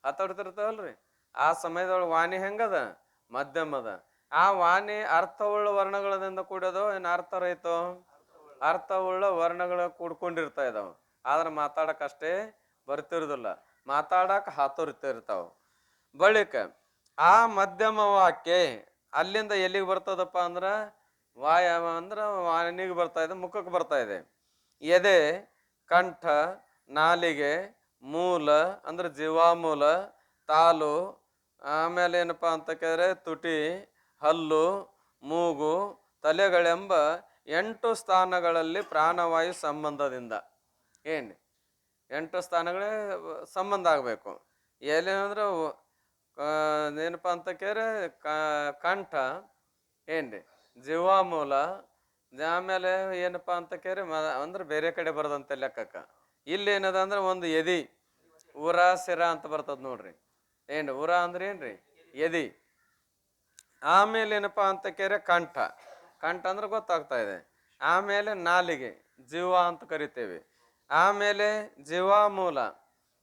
Speaker 1: ಹತೋಡ್ತಿರ್ತಾವಲ್ರಿ, ಆ ಸಮಯದೊಳಗೆ ವಾಣಿ ಹೆಂಗದ? ಮಧ್ಯಮದ. ಆ ವಾಣಿ ಅರ್ಥವುಳ್ಳ ವರ್ಣಗಳಿಂದ ಕೂಡೋದು ಏನ್ ಅರ್ಥ ರೈತೋ? ಅರ್ಥವುಳ್ಳ ವರ್ಣಗಳು ಕೂಡ್ಕೊಂಡಿರ್ತಾ ಇದಾವ, ಆದ್ರೆ ಮಾತಾಡಕ್ ಅಷ್ಟೇ ಬರ್ತಿರುದಿಲ್ಲ, ಮಾತಾಡಕ್ ಹಾತೋರ್ತಿರ್ತಾವ. ಬಳಿಕ ಆ ಮಧ್ಯಮ ವಾಕ್ಯ ಅಲ್ಲಿಂದ ಎಲ್ಲಿಗೆ ಬರ್ತದಪ್ಪ ಅಂದ್ರ ವಾಯಾಮ ಅಂದ್ರ ವಾಣಿಗೆ ಬರ್ತಾ ಇದೆ, ಮುಖಕ್ಕೆ ಬರ್ತಾ ಇದೆ. ಎದೆ, ಕಂಠ, ನಾಲಿಗೆ, ಮೂಲ ಅಂದ್ರೆ ಜೀವಾಮೂಲ, ತಾಲು, ಆಮೇಲೆ ಏನಪ್ಪಾ ಅಂತ ಕೇಳಿದ್ರೆ ತುಟಿ, ಹಲ್ಲು, ಮೂಗು, ತಲೆಗಳೆಂಬ 8 ಸ್ಥಾನಗಳಲ್ಲಿ ಪ್ರಾಣವಾಯು ಸಂಬಂಧದಿಂದ ಏನು 8 ಸ್ಥಾನಗಳೇ ಸಂಬಂಧ ಆಗಬೇಕು. ಎಲ್ಲೇನಂದ್ರೆ ಏನಪ್ಪ ಅಂತ ಕೇಳಿದ್ರೆ ಕಂಠ ಏನ್ರಿ ಜೀವಾಮೂಲ, ಆಮೇಲೆ ಏನಪ್ಪಾ ಅಂತ ಕೇಳಿದ್ರೆ ಅಂದ್ರೆ ಬೇರೆ ಕಡೆ ಬರದಂತೆ ಲೆಕ್ಕಕ್ಕ. ಇಲ್ಲಿ ಏನದ ಅಂದ್ರೆ ಒಂದು ಎದಿ, ಉರ ಸಿರ ಅಂತ ಬರ್ತದ ನೋಡ್ರಿ. ಏನ್ರಿ ಉರ ಅಂದ್ರೆ ಏನ್ರಿ ಎದಿ. ಆಮೇಲೆ ಏನಪ್ಪಾ ಅಂತ ಕೇಳಿದ್ರೆ ಕಂಠ, ಕಂಠ ಅಂದ್ರೆ ಗೊತ್ತಾಗ್ತಾ ಇದೆ. ಆಮೇಲೆ ನಾಲಿಗೆ, ಜೀವ ಅಂತ ಕರಿತೇವೆ. ಆಮೇಲೆ ಜೀವಾಮೂಲ,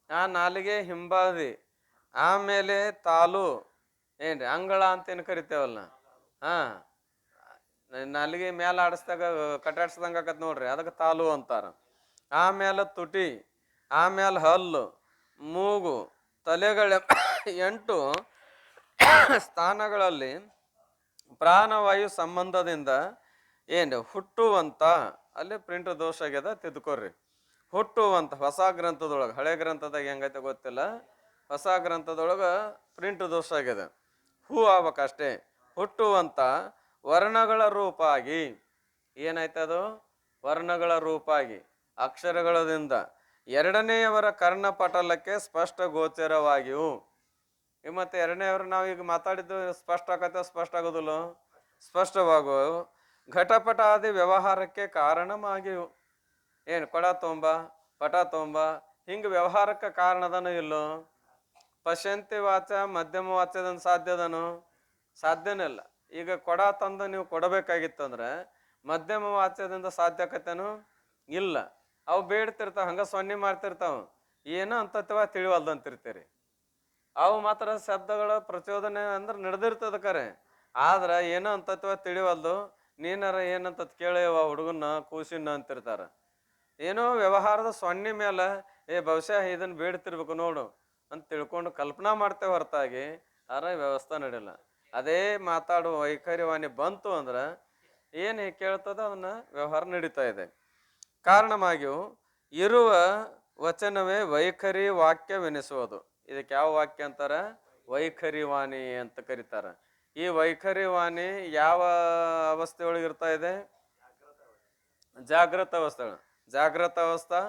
Speaker 1: ಆ ನಾಲಿಗೆ ಹಿಂಬಾದಿ. ಆಮೇಲೆ ತಾಲು ಏನ್ರಿ ಅಂಗಳ ಅಂತ ಏನು ಕರಿತೇವಲ್ಲ, ಹಾ ನಾಲಿಗೆ ಮೇಲೆ ಆಡಿಸ್ದಾಗ ಕಟಾಡ್ಸ್ದಂಗ ಆಕತ್ ನೋಡ್ರಿ, ಅದಕ್ಕೆ ತಾಲು ಅಂತಾರ. ಆಮೇಲೆ ತುಟಿ, ಆಮೇಲೆ ಹಲ್ಲು, ಮೂಗು, ತಲೆಗಳ 8 ಸ್ಥಾನಗಳಲ್ಲಿ ಪ್ರಾಣವಾಯು ಸಂಬಂಧದಿಂದ ಏನು ಹುಟ್ಟುವಂತ, ಅಲ್ಲಿ ಪ್ರಿಂಟ್ ದೋಷ ಆಗ್ಯದ ತಿದ್ಕೋರಿ. ಹುಟ್ಟುವಂತ ಹೊಸ ಗ್ರಂಥದೊಳಗೆ, ಹಳೆ ಗ್ರಂಥದಾಗ ಹೆಂಗೈತೆ ಗೊತ್ತಿಲ್ಲ, ಹೊಸ ಗ್ರಂಥದೊಳಗ ಪ್ರಿಂಟ್ ದೋಷ ಆಗ್ಯದ. ಹೂ ಆಗ್ಬೇಕಷ್ಟೇ. ಹುಟ್ಟುವಂತ ವರ್ಣಗಳ ರೂಪಾಗಿ ಏನಾಯ್ತದು, ವರ್ಣಗಳ ರೂಪಾಗಿ ಅಕ್ಷರಗಳದಿಂದ ಎರಡನೆಯವರ ಕರ್ಣಪಟಲಕ್ಕೆ ಸ್ಪಷ್ಟ ಗೋಚರವಾಗಿಯೂ. ಮತ್ತೆ ಎರಡನೇವರು ನಾವು ಈಗ ಮಾತಾಡಿದ್ದು ಸ್ಪಷ್ಟ ಆಗತ್ತೆ, ಸ್ಪಷ್ಟ ಆಗೋದಿಲ್ಲ, ಸ್ಪಷ್ಟವಾಗುವ ಘಟಪಟಾದಿ ವ್ಯವಹಾರಕ್ಕೆ ಕಾರಣವಾಗಿಯು. ಏನು ಕೊಡ ತೊಂಬ, ಪಟ ತೊಂಬ, ಹಿಂಗೆ ವ್ಯವಹಾರಕ್ಕೆ ಕಾರಣದನು ಇಲ್ಲೋ. ಪಶ್ಯಂತಿ ವಾಚ ಮಧ್ಯಮ ವಾಚ್ಯದನ್ನು ಸಾಧ್ಯದನು, ಸಾಧ್ಯನೇ ಇಲ್ಲ. ಈಗ ಕೊಡ ತಂದು ನೀವು ಕೊಡಬೇಕಾಗಿತ್ತಂದ್ರೆ ಮಧ್ಯಮ ವಾಚ್ಯದಿಂದ ಸಾಧ್ಯಕತೆನು ಇಲ್ಲ. ಅವು ಬೇಡ್ತಿರ್ತಾವ, ಹಂಗ ಸೊನ್ನೆ ಮಾಡ್ತಿರ್ತಾವ, ಏನೋ ಅಂತತ್ವ ತಿಳಿವಲ್ದಂತಿರ್ತೀರಿ. ಅವು ಮಾತ್ರ ಶಬ್ದಗಳ ಪ್ರಚೋದನೆ ಅಂದ್ರೆ ನಡೆದಿರ್ತದ ಕರೆ, ಆದ್ರೆ ಏನೋ ಅಂತತ್ವ ತಿಳಿವಲ್ದು. ನೀನಾರ ಏನಂತ ಕೇಳವ ಹುಡುಗನ್ನ ಕೂಸಿನ ಅಂತಿರ್ತಾರ. ಏನೋ ವ್ಯವಹಾರದ ಸೊನ್ನೆ ಮೇಲೆ ಬಹುಶಃ ಇದನ್ನ ಬೇಡ್ತಿರ್ಬೇಕು ನೋಡು ಅಂತ ತಿಳ್ಕೊಂಡು ಕಲ್ಪನಾ ಮಾಡ್ತೇವೆ ಹೊರತಾಗಿ ಆರ ವ್ಯವಸ್ಥೆ ನಡೆಯಲ್ಲ. ಅದೇ ಮಾತಾಡುವ ವೈಖರಿವಾಣಿ ಬಂತು ಅಂದ್ರೆ ಏನು ಕೇಳ್ತದ ಅದನ್ನ ವ್ಯವಹಾರ ನಡೀತಾ ಇದೆ. ಕಾರಣವಾಗಿಯೂ ಇರುವ ವಚನವೇ ವೈಖರಿ ವಾಕ್ಯವೆನಿಸುವುದು. ಇದಕ್ಕೆ ಯಾವ ವಾಕ್ಯ ಅಂತಾರ, ವೈಖರಿ ವಾಣಿ ಅಂತ ಕರೀತಾರ. ಈ ವೈಖರಿ ವಾಣಿ ಯಾವ ಅವಸ್ಥೆ ಒಳಗೆ ಇರ್ತಾ ಇದೆ, ಜಾಗೃತ ಅವಸ್ಥೆ. ಜಾಗೃತ ಅವಸ್ಥಾ,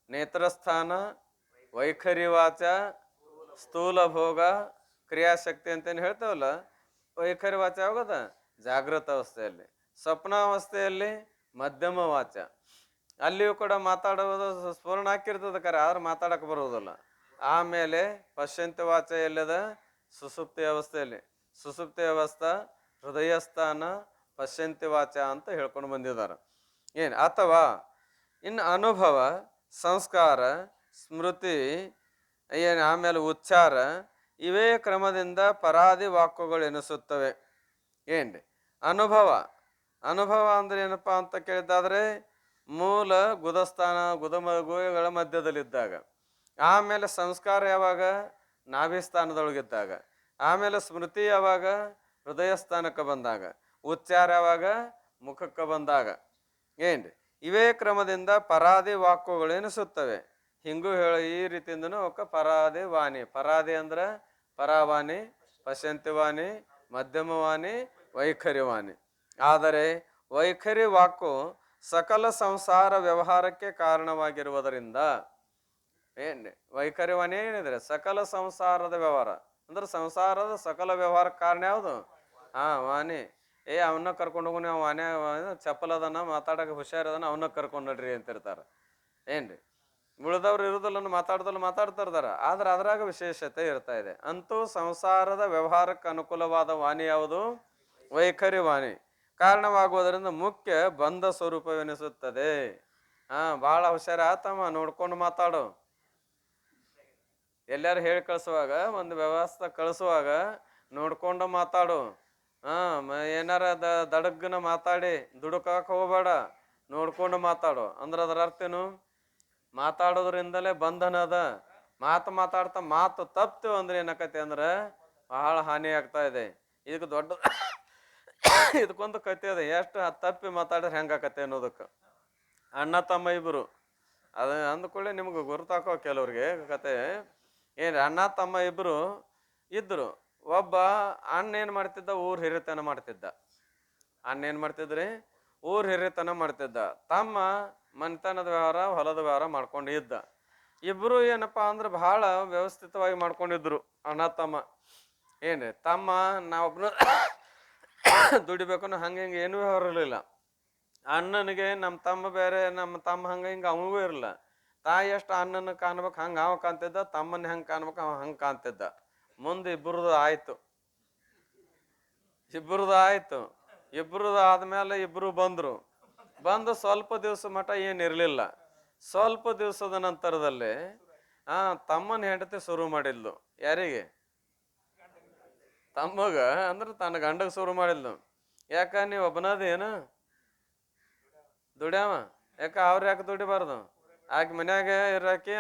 Speaker 1: ನೇತ್ರಸ್ಥಾನ, ವೈಖರಿ ವಾಚ, ಸ್ಥೂಲ ಭೋಗ, ಕ್ರಿಯಾಶಕ್ತಿ ಅಂತೇನು ಹೇಳ್ತೇವಲ್ಲ, ವೈಖರಿ ವಾಚ ಯಾವಾಗದ ಜಾಗೃತ ಅವಸ್ಥೆಯಲ್ಲಿ. ಸ್ವಪ್ನಾವಸ್ಥೆಯಲ್ಲಿ ಮಧ್ಯಮ ವಾಚ. ಅಲ್ಲಿಯೂ ಕೂಡ ಮಾತಾಡುವುದು ಸ್ಫೂರ್ಣ ಹಾಕಿರ್ತದ ಕರೆ, ಆದ್ರೆ ಮಾತಾಡಕ್ ಬರುವುದಿಲ್ಲ. ಆಮೇಲೆ ಪಶ್ಯಂತಿ ವಾಚ ಎಲ್ಲದ ಸುಸುಪ್ತಿ ಅವಸ್ಥೆಯಲ್ಲಿ. ಸುಸುಪ್ತಿ ಅವಸ್ಥಾ, ಹೃದಯ ಸ್ಥಾನ, ಪಶ್ಯಂತಿ ವಾಚ ಅಂತ ಹೇಳ್ಕೊಂಡು ಬಂದಿದ್ದಾರೆ. ಏನು ಅಥವಾ ಇನ್ನು ಅನುಭವ, ಸಂಸ್ಕಾರ, ಸ್ಮೃತಿ, ಏನು ಆಮೇಲೆ ಉಚ್ಚಾರ, ಇವೇ ಕ್ರಮದಿಂದ ಪರಾದಿ ವಾಕ್ಯಗಳು ಎನಿಸುತ್ತವೆ. ಏನ್ರಿ ಅನುಭವ, ಅನುಭವ ಅಂದ್ರೆ ಏನಪ್ಪಾ ಅಂತ ಕೇಳಿದಾದ್ರೆ ಮೂಲ ಗುದಸ್ಥಾನ, ಗುದಗಳ ಮಧ್ಯದಲ್ಲಿದ್ದಾಗ. ಆಮೇಲೆ ಸಂಸ್ಕಾರ ಯಾವಾಗ, ನಾಭಿ ಸ್ಥಾನದೊಳಗಿದ್ದಾಗ. ಆಮೇಲೆ ಸ್ಮೃತಿ ಯಾವಾಗ, ಹೃದಯ ಸ್ಥಾನಕ್ಕೆ ಬಂದಾಗ. ಉಚ್ಚಾರ ಯಾವಾಗ, ಮುಖಕ್ಕೆ ಬಂದಾಗ. ಏನ್ರಿ ಇವೇ ಕ್ರಮದಿಂದ ಪರಾದಿ ವಾಕ್ಯಗಳು ಎನಿಸುತ್ತವೆ. ಹಿಂಗೂ ಈ ರೀತಿಯಿಂದನೂ ಅವಕ್ಕ ಪರಾದಿ ವಾಣಿ. ಪರಾದಿ ಅಂದ್ರೆ ಪರಾವಾಣಿ, ಪಶ್ಯಂತಿ ವಾಣಿ, ಮಧ್ಯಮ ವಾಣಿ, ವೈಖರಿ ವಾಣಿ. ಆದರೆ ವೈಖರಿ ವಾಕ್ಕು ಸಕಲ ಸಂಸಾರ ವ್ಯವಹಾರಕ್ಕೆ ಕಾರಣವಾಗಿರುವುದರಿಂದ ಏನ್ರಿ ವೈಖರಿ ವಾಣಿ ಏನಿದ್ರೆ ಸಕಲ ಸಂಸಾರದ ವ್ಯವಹಾರ ಅಂದ್ರೆ ಸಂಸಾರದ ಸಕಲ ವ್ಯವಹಾರಕ್ಕೆ ಕಾರಣ ಯಾವುದು, ವಾಣಿ. ಅವನ್ನ ಕರ್ಕೊಂಡು ಹೋಗಿ ನಾವು ವಾಣಿ ಚಪ್ಪಲ್ ಅದನ್ನ ಮಾತಾಡಕ್ಕೆ ಹುಷಾರದನ್ನ ಅವನ್ನ ಕರ್ಕೊಂಡು ನಡ್ರಿ ಅಂತಿರ್ತಾರ. ಏನ್ರಿ ಉಳಿದವ್ರು ಇರುದಲ್ಲ ಮಾತಾಡ್ತಿರ್ತಾರ, ಆದ್ರೆ ಅದ್ರಾಗ ವಿಶೇಷತೆ ಇರ್ತಾ ಇದೆ. ಅಂತೂ ಸಂಸಾರದ ವ್ಯವಹಾರಕ್ಕೆ ಅನುಕೂಲವಾದ ವಾಣಿ ಯಾವುದು, ವೈಖರಿ ವಾಣಿ. ಕಾರಣವಾಗುವುದರಿಂದ ಮುಖ್ಯ ಬಂಧ ಸ್ವರೂಪವೆನಿಸುತ್ತದೆ. ಭಾಳ ಹುಷಾರ ಆತಮ್ಮ, ನೋಡ್ಕೊಂಡು ಮಾತಾಡು. ಎಲ್ಲಾರು ಹೇಳಿ ಕಳ್ಸುವಾಗ, ಒಂದು ವ್ಯವಸ್ಥೆ ಕಳಿಸುವಾಗ ನೋಡ್ಕೊಂಡು ಮಾತಾಡು. ಏನಾರ ದಡಗ್ಗನ ಮಾತಾಡಿ ದುಡುಕಾಕ ಹೋಗ್ಬೇಡ, ನೋಡ್ಕೊಂಡು ಮಾತಾಡು. ಅಂದ್ರೆ ಅದರ ಅರ್ಥೇನು, ಮಾತಾಡೋದ್ರಿಂದಲೇ ಬಂಧನ ಅದ. ಮಾತಾಡ್ತಾ ಮಾತು ತಪ್ತು ಅಂದ್ರೆ ಏನಾಕತಿ ಅಂದ್ರೆ ಬಹಳ ಹಾನಿ ಆಗ್ತಾ ಇದೆ. ಇದಕ್ಕೆ ದೊಡ್ಡ ಇದಕ್ಕೊಂದು ಕತೆ ಅದ, ಎಷ್ಟು ತಪ್ಪಿ ಮಾತಾಡಿದ್ರೆ ಹೆಂಗಾಕತ್ತೆ ಅನ್ನೋದಕ್ಕೆ. ಅಣ್ಣ ತಮ್ಮ ಇಬ್ರು, ಅದ ಅಂದ್ಕೊಳ್ಳಿ ನಿಮ್ಗೆ ಗುರುತಾಕೋ ಕೆಲವ್ರಿಗೆ ಕತೆ. ಏನು, ಅಣ್ಣ ತಮ್ಮ ಇಬ್ರು ಇದ್ರು. ಒಬ್ಬ ಅಣ್ಣ ಏನು ಮಾಡ್ತಿದ್ದ, ಊರ್ ಹಿರಿತನ ಮಾಡ್ತಿದ್ದ. ಅಣ್ಣ ಏನು ಮಾಡ್ತಿದ್ರಿ, ಊರ್ ಹಿರಿತನ ಮಾಡ್ತಿದ್ದ. ತಮ್ಮ ಮನೆತನದ ವ್ಯವಹಾರ, ಹೊಲದ ವ್ಯವಹಾರ ಮಾಡ್ಕೊಂಡು ಇದ್ದ. ಇಬ್ರು ಏನಪ್ಪಾ ಅಂದ್ರೆ ಬಹಳ ವ್ಯವಸ್ಥಿತವಾಗಿ ಮಾಡ್ಕೊಂಡಿದ್ರು ಅಣ್ಣ ತಮ್ಮ. ಏನ್ರಿ, ತಮ್ಮ ನಾವೊಬ್ನ ದುಡಿಬೇಕನ್ನೋ ಹಂಗೆ ಹಿಂಗೆ ಏನೂ ವ್ಯವಹಾರ ಇರಲಿಲ್ಲ. ಅಣ್ಣನಿಗೆ ನಮ್ಮ ತಮ್ಮ ಬೇರೆ, ನಮ್ಮ ತಮ್ಮ ಹಂಗೆ ಹಿಂಗೆ ಅವನಿಗೂ ಇರಲಿಲ್ಲ. ತಾಯಿ ಎಷ್ಟು ಅಣ್ಣನ ಕಾಣ್ಬೇಕು ಹಂಗೆ ಅವ ಕಾಣ್ತಿದ್ದ, ತಮ್ಮನ ಹೆಂಗೆ ಕಾಣ್ಬೇಕು ಅವ ಹಂಗೆ ಕಾಣ್ತಿದ್ದ. ಮುಂದೆ ಇಬ್ಬರದು ಆಯ್ತು. ಇಬ್ಬರದು ಆದ್ಮೇಲೆ ಇಬ್ರು ಬಂದು ಸ್ವಲ್ಪ ದಿವಸ ಮಠ ಏನಿರಲಿಲ್ಲ. ಸ್ವಲ್ಪ ದಿವಸದ ನಂತರದಲ್ಲಿ ತಮ್ಮನ ಹೆಂಡತಿ ಶುರು ಮಾಡಿದ್ಲು. ಯಾರಿಗೆ? ತಮ್ಮಗ ಅಂದ್ರೆ ತನ್ನ ಗಂಡಗೆ ಶುರು ಮಾಡಿದ್ಲು. ಯಾಕ ನೀವು ಒಬ್ಬನದೇನು ದುಡ್ಯಾವ, ಯಾಕ ಅವ್ರು ಯಾಕೆ ದುಡಿಬಾರ್ದು? ಆಕೆ ಮನ್ಯಾಗ ಇರಾಕಿ,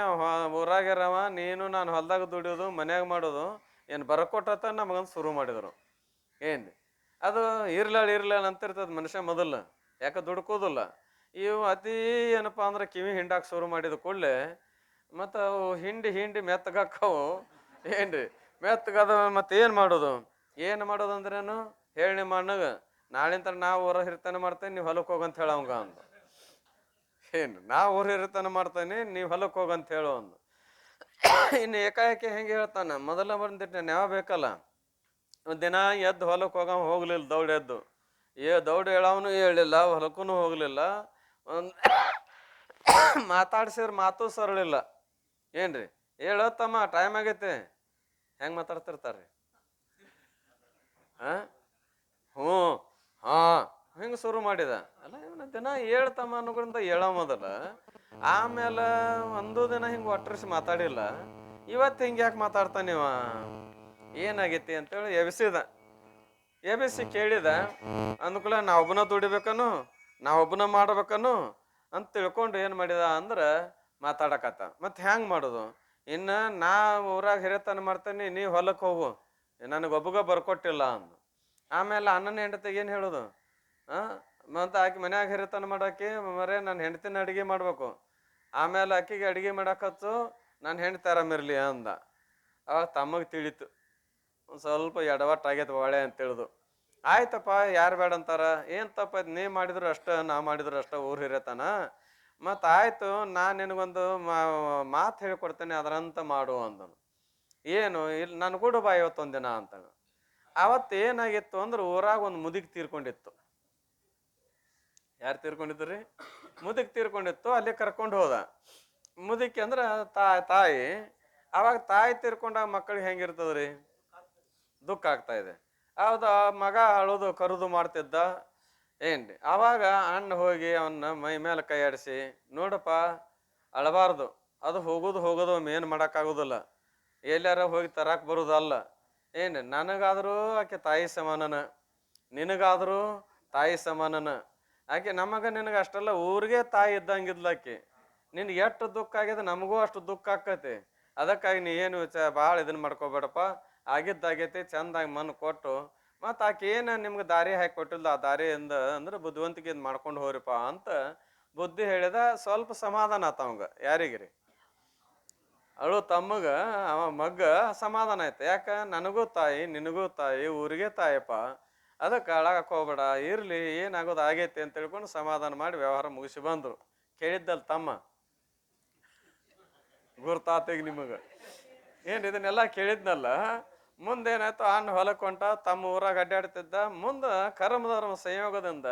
Speaker 1: ಊರಾಗ ಇರವ, ನೀನು ನಾನು ಹೊಲ್ದಾಗ ದುಡಿಯೋದು ಮನ್ಯಾಗ ಮಾಡೋದು ಏನು ಬರಕೊಟ್ಟತ್ತ ನಮಗಂತ ಶುರು ಮಾಡಿದ್ರು. ಏನು ಅದು ಇರ್ಲಾಳ ಅಂತಿರ್ತದ ಮನುಷ್ಯ ಮೊದಲು, ಯಾಕೆ ದುಡ್ಕೋದಿಲ್ಲ. ಇವು ಅತಿ ಏನಪ್ಪಾ ಅಂದ್ರೆ ಕಿವಿ ಹಿಂಡಾಕ್ ಶುರು ಮಾಡಿದ ಕೂಡಲೇ ಮತ್ತು ಅವು ಹಿಂಡಿ ಮೆತ್ತಗಾಕ್ಕವು. ಏನ್ರಿ, ಮೆತ್ತಗದ ಮತ್ತೆ ಏನು ಮಾಡೋದು ಅಂದ್ರೇನು ಹೇಳಿ ನಿಮ್ಮ ಅಣ್ಣಗ, ನಾಳಿಂತ ನಾವು ಊರ ಹಿರಿತನ ಮಾಡ್ತೇನೆ, ನೀವು ಹೊಲಕ್ಕೆ ಹೋಗಂತ ಹೇಳವಂಗ ಅಂದ. ಏನು, ನಾವು ಊರ ಹಿರಿತನ ಮಾಡ್ತೇನೆ, ನೀವು ಹೊಲಕ್ಕೆ ಹೋಗಂತ ಹೇಳು ಅಂದು. ಇನ್ನು ಏಕಾಏಕಿ ಹೆಂಗೆ ಹೇಳ್ತಾನ, ಮೊದಲ ಬಂದಿಟ್ಟು ನೆವ ಬೇಕಲ್ಲ. ದಿನ ಎದ್ದು ಹೊಲಕ್ಕೆ ಹೋಗ್ಲಿಲ್ಲ, ದೌಡ್ ಹೇಳವನು ಹೇಳಿಲ್ಲ, ಹೊಲಕ್ಕೂ ಹೋಗ್ಲಿಲ್ಲ. ಒಂದು ಮಾತಾಡ್ಸಿದ್ರೆ ಮಾತು ಸರಳಿಲ್ಲ. ಏನ್ರಿ, ಹೇಳತ್ತಮ್ಮ ಟೈಮ್ ಆಗೈತೆ, ಹೆಂಗೆ ಮಾತಾಡ್ತಿರ್ತಾರ್ರಿ? ಹ್ಞೂ ಹಿಂಗೆ ಶುರು ಮಾಡಿದ. ಅಲ್ಲ ಇವನ ದಿನ ಹೇಳ್ತಮ್ಮ ಅನ್ನೋದ್ರಿಂದ ಹೇಳೋ ಮೊದಲ, ಆಮೇಲೆ ಒಂದು ದಿನ ಹಿಂಗೆ ಒಟ್ಟರಿಸಿ ಮಾತಾಡಿಲ್ಲ. ಇವತ್ತು ಹಿಂಗೆ ಯಾಕೆ ಮಾತಾಡ್ತಾನಿವ, ಏನಾಗೈತಿ ಅಂತೇಳಿ ಎಬಿಸಿ ಕೇಳಿದ. ಅಂದ್ಕೂಲ ನಾವೊಬ್ಬನ ದುಡಿಬೇಕನು, ನಾವೊಬ್ಬನ ಮಾಡ್ಬೇಕನು ಅಂತ ತಿಳ್ಕೊಂಡು ಏನು ಮಾಡಿದ ಅಂದ್ರೆ ಮಾತಾಡಕತ್ತ. ಮತ್ತೆ ಹೆಂಗೆ ಮಾಡೋದು, ಇನ್ನು ನಾ ಊರಾಗ ಹಿರಿತನ ಮಾಡ್ತೇನೆ, ನೀ ಹೊಲಕ್ಕೆ ಹೋಗು, ನನಗೊಬ್ಬಗ ಬರ್ಕೊಟ್ಟಿಲ್ಲ ಅಂದು. ಆಮೇಲೆ ಅಣ್ಣನ ಹೆಂಡತಿಗೆ ಏನು ಹೇಳೋದು, ಮತ್ತು ಆಕೆ ಮನ್ಯಾಗ ಹಿರಿತನ ಮಾಡಾಕಿ ಮರೇ ನನ್ನ ಹೆಂಡತಿನ ಅಡುಗೆ ಮಾಡ್ಬೇಕು. ಆಮೇಲೆ ಆಕಿಗೆ ಅಡುಗೆ ಮಾಡಾಕತ್ತು, ನನ್ನ ಹೆಂಡತಿ ಆರಾಮಿರ್ಲಿ ಅಂದ. ಅವಾಗ ತಮಗೆ ತಿಳಿತು, ಒಂದು ಸ್ವಲ್ಪ ಎಡವಟ್ಟಾಗೈತೆ ಒಳ್ಳೆ ಅಂತೇಳಿದು. ಆಯ್ತಪ್ಪ, ಯಾರು ಬೇಡ ಅಂತಾರ, ಏನು ತಪ್ಪಾಯ್ತು, ನೀ ಮಾಡಿದ್ರು ಅಷ್ಟ, ನಾ ಮಾಡಿದ್ರು ಅಷ್ಟ ಊರು ಹಿರಿಯತನ. ಮತ್ತು ಆಯಿತು, ನಾನು ನಿನಗೊಂದು ಮಾತು ಹೇಳ್ಕೊಡ್ತೇನೆ, ಅದರಂತ ಮಾಡು ಅಂದನು. ಏನು ಇಲ್ಲಿ ನನ್ನ ಕೂಡ ಬಾ ಇವತ್ತೊಂದು ದಿನ ಅಂತ. ಅವತ್ತು ಏನಾಗಿತ್ತು ಅಂದ್ರೆ ಊರಾಗ ಒಂದು ಮುದುಕಿ ತೀರ್ಕೊಂಡಿತ್ತು. ಯಾರು ತೀರ್ಕೊಂಡಿತ್ತು ರೀ? ಮುದುಕಿ ತೀರ್ಕೊಂಡಿತ್ತು. ಅಲ್ಲಿ ಕರ್ಕೊಂಡು ಹೋದ. ಮುದುಕಿ ಅಂದ್ರೆ ತಾಯಿ. ಅವಾಗ ತಾಯಿ ತೀರ್ಕೊಂಡಾಗ ಮಕ್ಕಳಿಗೆ ಹೆಂಗಿರ್ತದ್ರಿ, ದುಃಖ ಆಗ್ತಾ ಇದೆ. ಹೌದಾ, ಮಗ ಅಳೋದು ಕರುದು ಮಾಡ್ತಿದ್ದ. ಏನ್ರಿ, ಅವಾಗ ಅಣ್ಣ ಹೋಗಿ ಅವನ್ನ ಮೈ ಮೇಲೆ ಕೈ ಆಡಿಸಿ, ನೋಡಪ್ಪ ಅಳಬಾರ್ದು, ಅದು ಹೋಗೋದು ಏನು ಮಾಡೋಕ್ಕಾಗೋದಿಲ್ಲ, ಎಲ್ಲಾರ ಹೋಗಿ ತರಾಕ್ ಬರೋದಲ್ಲ. ಏನು, ನನಗಾದರೂ ಆಕೆ ತಾಯಿ ಸಮಾನನ, ನಿನಗಾದರೂ ತಾಯಿ ಸಮಾನನ. ಆಕೆ ನಮಗ ನಿನಗೆ ಅಷ್ಟೆಲ್ಲ ಊರಿಗೆ ತಾಯಿ ಇದ್ದಂಗಿದ್ಲಾಕೆ. ನಿನ್ಗೆ ಎಷ್ಟು ದುಃಖ ಆಗಿದೆ, ನಮಗೂ ಅಷ್ಟು ದುಃಖ ಆಕೈತಿ. ಅದಕ್ಕಾಗಿ ನೀ ಏನು ಭಾಳ ಇದನ್ನ ಮಾಡ್ಕೋಬೇಡಪ್ಪ, ಆಗಿದ್ದಾಗೈತಿ, ಚಂದಾಗಿ ಮಣ್ಣು ಕೊಟ್ಟು ಮತ್ತು ಆಕೆ ಏನು ನಿಮ್ಗೆ ದಾರಿ ಹಾಕಿ ಕೊಟ್ಟಿಲ್ಲ, ಆ ದಾರಿಯಿಂದ ಅಂದ್ರೆ ಬುದ್ಧಿವಂತಿಕೆ ಮಾಡ್ಕೊಂಡು ಹೋಗ್ರಿಪ್ಪ ಅಂತ ಬುದ್ಧಿ ಹೇಳಿದ. ಸ್ವಲ್ಪ ಸಮಾಧಾನ ಆತ ಅವಂಗ. ಯಾರಿಗ್ರಿ? ಅಳು ತಮ್ಮಗ, ಅವ ಮಗ್ಗ ಸಮಾಧಾನ ಆಯ್ತು. ಯಾಕ, ನನಗೂ ತಾಯಿ, ನಿನಗೂ ತಾಯಿ, ಊರಿಗೆ ತಾಯಪ್ಪ, ಅದಕ್ಕೆ ಅಳಗಕ್ಕೆ ಹೋಗ್ಬೇಡ, ಇರ್ಲಿ, ಏನಾಗೋದು ಆಗೈತಿ ಅಂತ ತಿಳ್ಕೊಂಡು ಸಮಾಧಾನ ಮಾಡಿ ವ್ಯವಹಾರ ಮುಗಿಸಿ ಬಂದರು. ಕೇಳಿದ್ದಲ್ಲ ತಮ್ಮ, ಗುರ್ತಾತೆಗೆ ನಿಮಗೆ ಏನು ಇದನ್ನೆಲ್ಲ ಕೇಳಿದ್ನಲ್ಲ. ಮುಂದೇನಾಯ್ತು, ಅಣ್ಣ ಹೊಲಕ್ಕೆ ಹೊಂಟ, ತಮ್ಮ ಊರಾಗ ಅಡ್ಡಾಡ್ತಿದ್ದ. ಮುಂದೆ ಕರ್ಮಧರ್ಮ ಸಂಯೋಗದಿಂದ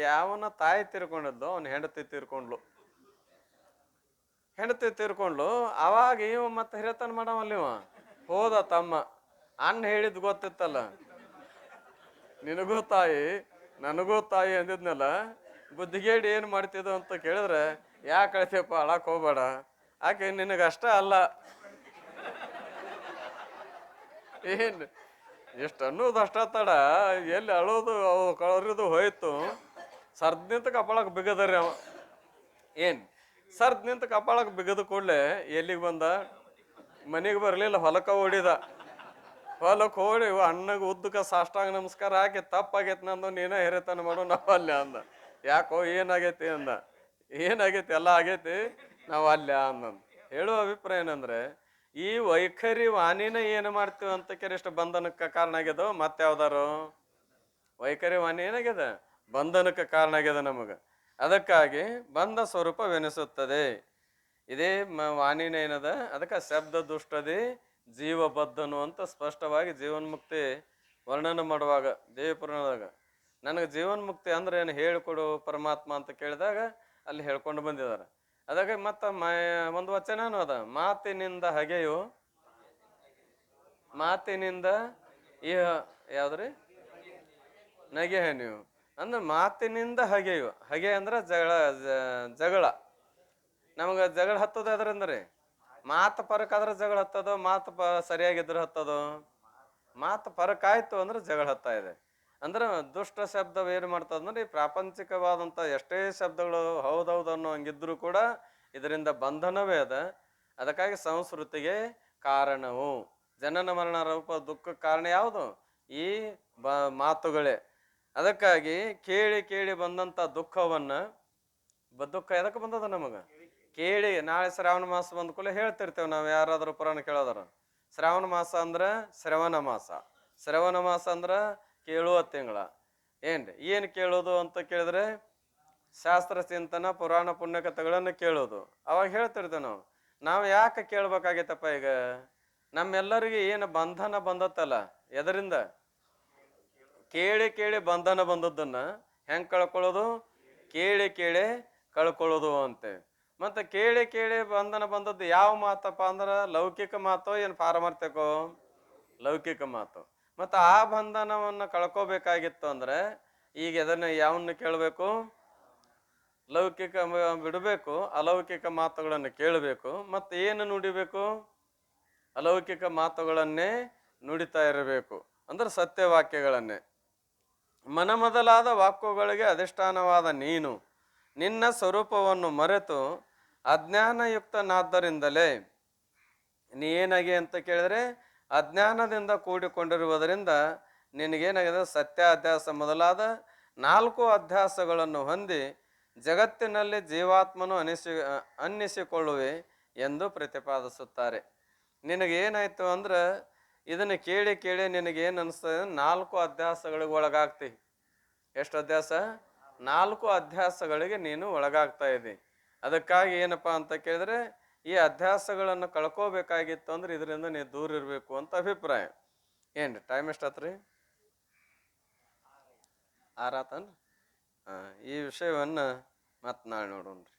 Speaker 1: ಯಾವನ ತಾಯಿ ತೀರ್ಕೊಂಡಿದ್ಲು, ಅವನ ಹೆಂಡತಿ ತೀರ್ಕೊಂಡ್ಲು. ಅವಾಗ ಇವ ಮತ್ತೆ ಹಿರಿತನ ಮಾಡವಲ್ಲ, ಇವ ಹೋದ ತಮ್ಮ. ಅಣ್ಣ ಹೇಳಿದ್ ಗೊತ್ತಿತ್ತಲ್ಲ, ನಿನಗೂ ತಾಯಿ ನನಗೂ ತಾಯಿ ಅಂದಿದ್ನಲ್ಲ. ಬುದ್ಧಿಗೇಡಿ ಏನು ಮಾಡ್ತಿದ್ವು ಅಂತ ಕೇಳಿದ್ರೆ, ಯಾಕೆ ಕಳ್ತೀಯಪ್ಪ, ಅಳಕ್ಕೆ ಹೋಗ್ಬೇಡ, ಆಕೆ ನಿನಗಷ್ಟ ಅಲ್ಲ. ಏನು ಎಷ್ಟು ಅನ್ನೋದು ಅಷ್ಟ ತಡ, ಎಲ್ಲಿ ಅಳೋದು ಕಳರಿದು ಹೋಯ್ತು. ಸರ್ದ್ ನಿಂತ ಕಪಾಳಕ್ಕೆ ಬಿಗದ್ರಿ ಅವ. ಏನು ಸರ್ದ್ ನಿಂತ ಕಪಾಳಕ್ಕೆ ಬಿಗದ ಕೂಡಲೇ ಎಲ್ಲಿಗೆ ಬಂದ, ಮನೆಗೆ ಬರಲಿಲ್ಲ, ಹೊಲಕ್ಕ ಓಡಿದ. ಹೊಲಕ್ಕೆ ಹೋಗಿ ಅಣ್ಣಗೆ ಉದ್ದಕ್ಕೆ ಸಾಷ್ಟಾಂಗ ನಮಸ್ಕಾರ ಹಾಕಿ ತಪ್ಪಾಗೈತೆ ನಂದು ನೀನೇ ಹಿರಿತನ ಮಾಡು ನಾವು ಅಲ್ಲೇ ಅಂದ. ಯಾಕೋ ಏನಾಗೈತಿ ಅಂದ. ಏನಾಗೈತಿ ಎಲ್ಲ ಆಗೈತಿ ನಾವು ಅಲ್ಲೇ ಅಂದಂದು. ಹೇಳುವ ಅಭಿಪ್ರಾಯ ಏನಂದ್ರೆ ಈ ವೈಖರಿ ವಾಣಿನ ಏನು ಮಾಡ್ತೀವಿ ಅಂತ ಇಷ್ಟು ಬಂಧನಕ್ಕೆ ಕಾರಣ ಆಗ್ಯದೋ ಮತ್ತೆ ಯಾವ್ದಾರು ವೈಖರಿ ವಾಣಿ ಏನಾಗ್ಯದ ಬಂಧನಕ್ಕೆ ಕಾರಣ ಆಗ್ಯದ ನಮಗ. ಅದಕ್ಕಾಗಿ ಬಂಧ ಸ್ವರೂಪವೆನಿಸುತ್ತದೆ. ಇದೇ ವಾಣಿನ ಏನದ ಅದಕ್ಕೆ ಶಬ್ದ ದುಷ್ಟದಿ ಜೀವಬದ್ಧನು ಅಂತ ಸ್ಪಷ್ಟವಾಗಿ ಜೀವನ್ಮುಕ್ತಿ ವರ್ಣನೆ ಮಾಡುವಾಗ ದೇವಪುರಾಣದಾಗ ನನಗೆ ಜೀವನ್ಮುಕ್ತಿ ಅಂದ್ರೆ ಏನು ಹೇಳಿಕೊಡು ಪರಮಾತ್ಮ ಅಂತ ಕೇಳಿದಾಗ ಅಲ್ಲಿ ಹೇಳ್ಕೊಂಡು ಬಂದಿದ್ದಾರೆ. ಅದಕ್ಕೆ ಮತ್ತ ಒಂದು ವಚನನೂ ಅದ, ಮಾತಿನಿಂದ ಹಗೆಯು ಮಾತಿನಿಂದ ಈ ಯಾವ್ದ್ರಿ ನಗೆ ನೀವು ಅಂದ್ರೆ ಮಾತಿನಿಂದ ಹಗೆಯು. ಹಗೆ ಅಂದ್ರೆ ಜಗಳ ನಮ್ಗೆ ಜಗಳ ಹತ್ತದ ಅದರಿಂದ್ರಿ ಮಾತು ಪರಕ್ ಆದ್ರೆ ಜಗಳ ಹತ್ತದೋ ಮಾತು ಸರಿಯಾಗಿದ್ರೆ ಹತ್ತದೋ ಮಾತು ಪರಕ್ ಆಯ್ತು ಅಂದ್ರೆ ಜಗಳ ಹತ್ತಾ ಇದೆ. ಅಂದ್ರೆ ದುಷ್ಟ ಶಬ್ದ ಏನು ಮಾಡ್ತದಂದ್ರೆ ಈ ಪ್ರಾಪಂಚಿಕವಾದಂಥ ಎಷ್ಟೇ ಶಬ್ದಗಳು ಹೌದೌದು ಅನ್ನೋ ಹಂಗಿದ್ರು ಕೂಡ ಇದರಿಂದ ಬಂಧನವೇ ಅದ. ಅದಕ್ಕಾಗಿ ಸಂಸ್ಕೃತಿಗೆ ಕಾರಣವು ಜನನ ಮರಣ ರೂಪ ದುಃಖಕ್ಕೆ ಕಾರಣ ಯಾವುದು ಈ ಮಾತುಗಳೇ. ಅದಕ್ಕಾಗಿ ಕೇಳಿ ಕೇಳಿ ಬಂದಂಥ ದುಃಖವನ್ನ ದುಃಖ ಎದಕ್ಕೆ ಬಂದದ ನಮಗ ಕೇಳಿ. ನಾಳೆ ಶ್ರಾವಣ ಮಾಸ ಬಂದ ಕೂಡಲೇ ಹೇಳ್ತಿರ್ತೇವೆ ನಾವು ಯಾರಾದ್ರೂ ಪುರಾಣ ಕೇಳೋದಾರ. ಶ್ರಾವಣ ಮಾಸ ಅಂದ್ರ ಶ್ರವಣ ಮಾಸ, ಶ್ರವಣ ಮಾಸ ಅಂದ್ರ ಕೇಳುವ ತಿಂಗಳ. ಏನು ಕೇಳೋದು ಅಂತ ಕೇಳಿದ್ರೆ ಶಾಸ್ತ್ರ ಚಿಂತನ ಪುರಾಣ ಪುಣ್ಯಕಥೆಗಳನ್ನು ಕೇಳೋದು. ಅವಾಗ ಹೇಳ್ತಿರ್ತೇವೆ ನಾವು ಯಾಕೆ ಕೇಳ್ಬೇಕಾಗೈತಪ್ಪ ಈಗ ನಮ್ಮೆಲ್ಲರಿಗೆ ಏನು ಬಂಧನ ಬಂದತ್ತಲ್ಲ ಎದರಿಂದ ಕೇಳಿ ಕೇಳಿ ಬಂಧನ ಬಂದದ್ದನ್ನ ಹೆಂಗ್ ಕಳ್ಕೊಳ್ಳೋದು ಕೇಳಿ ಕೇಳಿ ಕಳ್ಕೊಳ್ಳೋದು ಅಂತೆ. ಮತ್ತೆ ಕೇಳಿ ಕೇಳಿ ಬಂಧನ ಬಂದದ್ದು ಯಾವ ಮಾತಪ್ಪ ಅಂದ್ರ ಲೌಕಿಕ ಮಾತೋ ಏನು ಪಾರಮಾರ್ಥಿಕೋ ಲೌಕಿಕ ಮಾತು. ಮತ್ತು ಆ ಬಂಧನವನ್ನು ಕಳ್ಕೋಬೇಕಾಗಿತ್ತು ಅಂದ್ರೆ ಈಗ ಅದನ್ನ ಯಾವನ್ನ ಕೇಳಬೇಕು ಲೌಕಿಕ ಬಿಡಬೇಕು, ಅಲೌಕಿಕ ಮಾತುಗಳನ್ನು ಕೇಳಬೇಕು. ಮತ್ತೆ ಏನು ನುಡಿಬೇಕು ಅಲೌಕಿಕ ಮಾತುಗಳನ್ನೇ ನುಡಿತಾ ಇರಬೇಕು ಅಂದ್ರೆ ಸತ್ಯವಾಕ್ಯಗಳನ್ನೇ. ಮನಮೊದಲಾದ ವಾಕ್ಯಗಳಿಗೆ ಅಧಿಷ್ಠಾನವಾದ ನೀನು ನಿನ್ನ ಸ್ವರೂಪವನ್ನು ಮರೆತು ಅಜ್ಞಾನಯುಕ್ತನಾದ್ದರಿಂದಲೇ ನೀ ಏನಾಗಿ ಅಂತ ಕೇಳಿದ್ರೆ ಅಜ್ಞಾನದಿಂದ ಕೂಡಿಕೊಂಡಿರುವುದರಿಂದ ನಿನಗೇನಾಗಿದೆ ಸತ್ಯಾಧ್ಯಾಸ ಮೊದಲಾದ 4 ಅಧ್ಯಾಸಗಳನ್ನು ಹೊಂದಿ ಜಗತ್ತಿನಲ್ಲಿ ಜೀವಾತ್ಮನು ಅನ್ನಿಸಿಕೊಳ್ಳುವೆ ಎಂದು ಪ್ರತಿಪಾದಿಸುತ್ತಾರೆ. ನಿನಗೇನಾಯ್ತು ಅಂದ್ರೆ ಇದನ್ನು ಕೇಳಿ ಕೇಳಿ ನಿನಗೇನು ಅನಿಸ್ತದೆ 4 ಅಧ್ಯಾಸಗಳಿಗೆ ಒಳಗಾಗ್ತಿ. ಎಷ್ಟು ಅಧ್ಯಾಸ 4 ಅಧ್ಯಾಸಗಳಿಗೆ ನೀನು ಒಳಗಾಗ್ತಾ ಇದ್ದಿ. ಅದಕ್ಕಾಗಿ ಏನಪ್ಪ ಅಂತ ಕೇಳಿದ್ರೆ ಈ ಅಧ್ಯಾಸಗಳನ್ನು ಕಳ್ಕೋಬೇಕಾಗಿತ್ತು ಅಂದ್ರೆ ಇದರಿಂದ ನೀವು ದೂರ ಇರಬೇಕು ಅಂತ ಅಭಿಪ್ರಾಯ. ಏನ್ರಿ ಟೈಮ್ ಎಷ್ಟಾತ್ರಿ 6 ಆತನ್ರಿ. ಈ ವಿಷಯವನ್ನ ಮತ್ತೆ ನಾಳೆ ನೋಡೋಣ್ರಿ.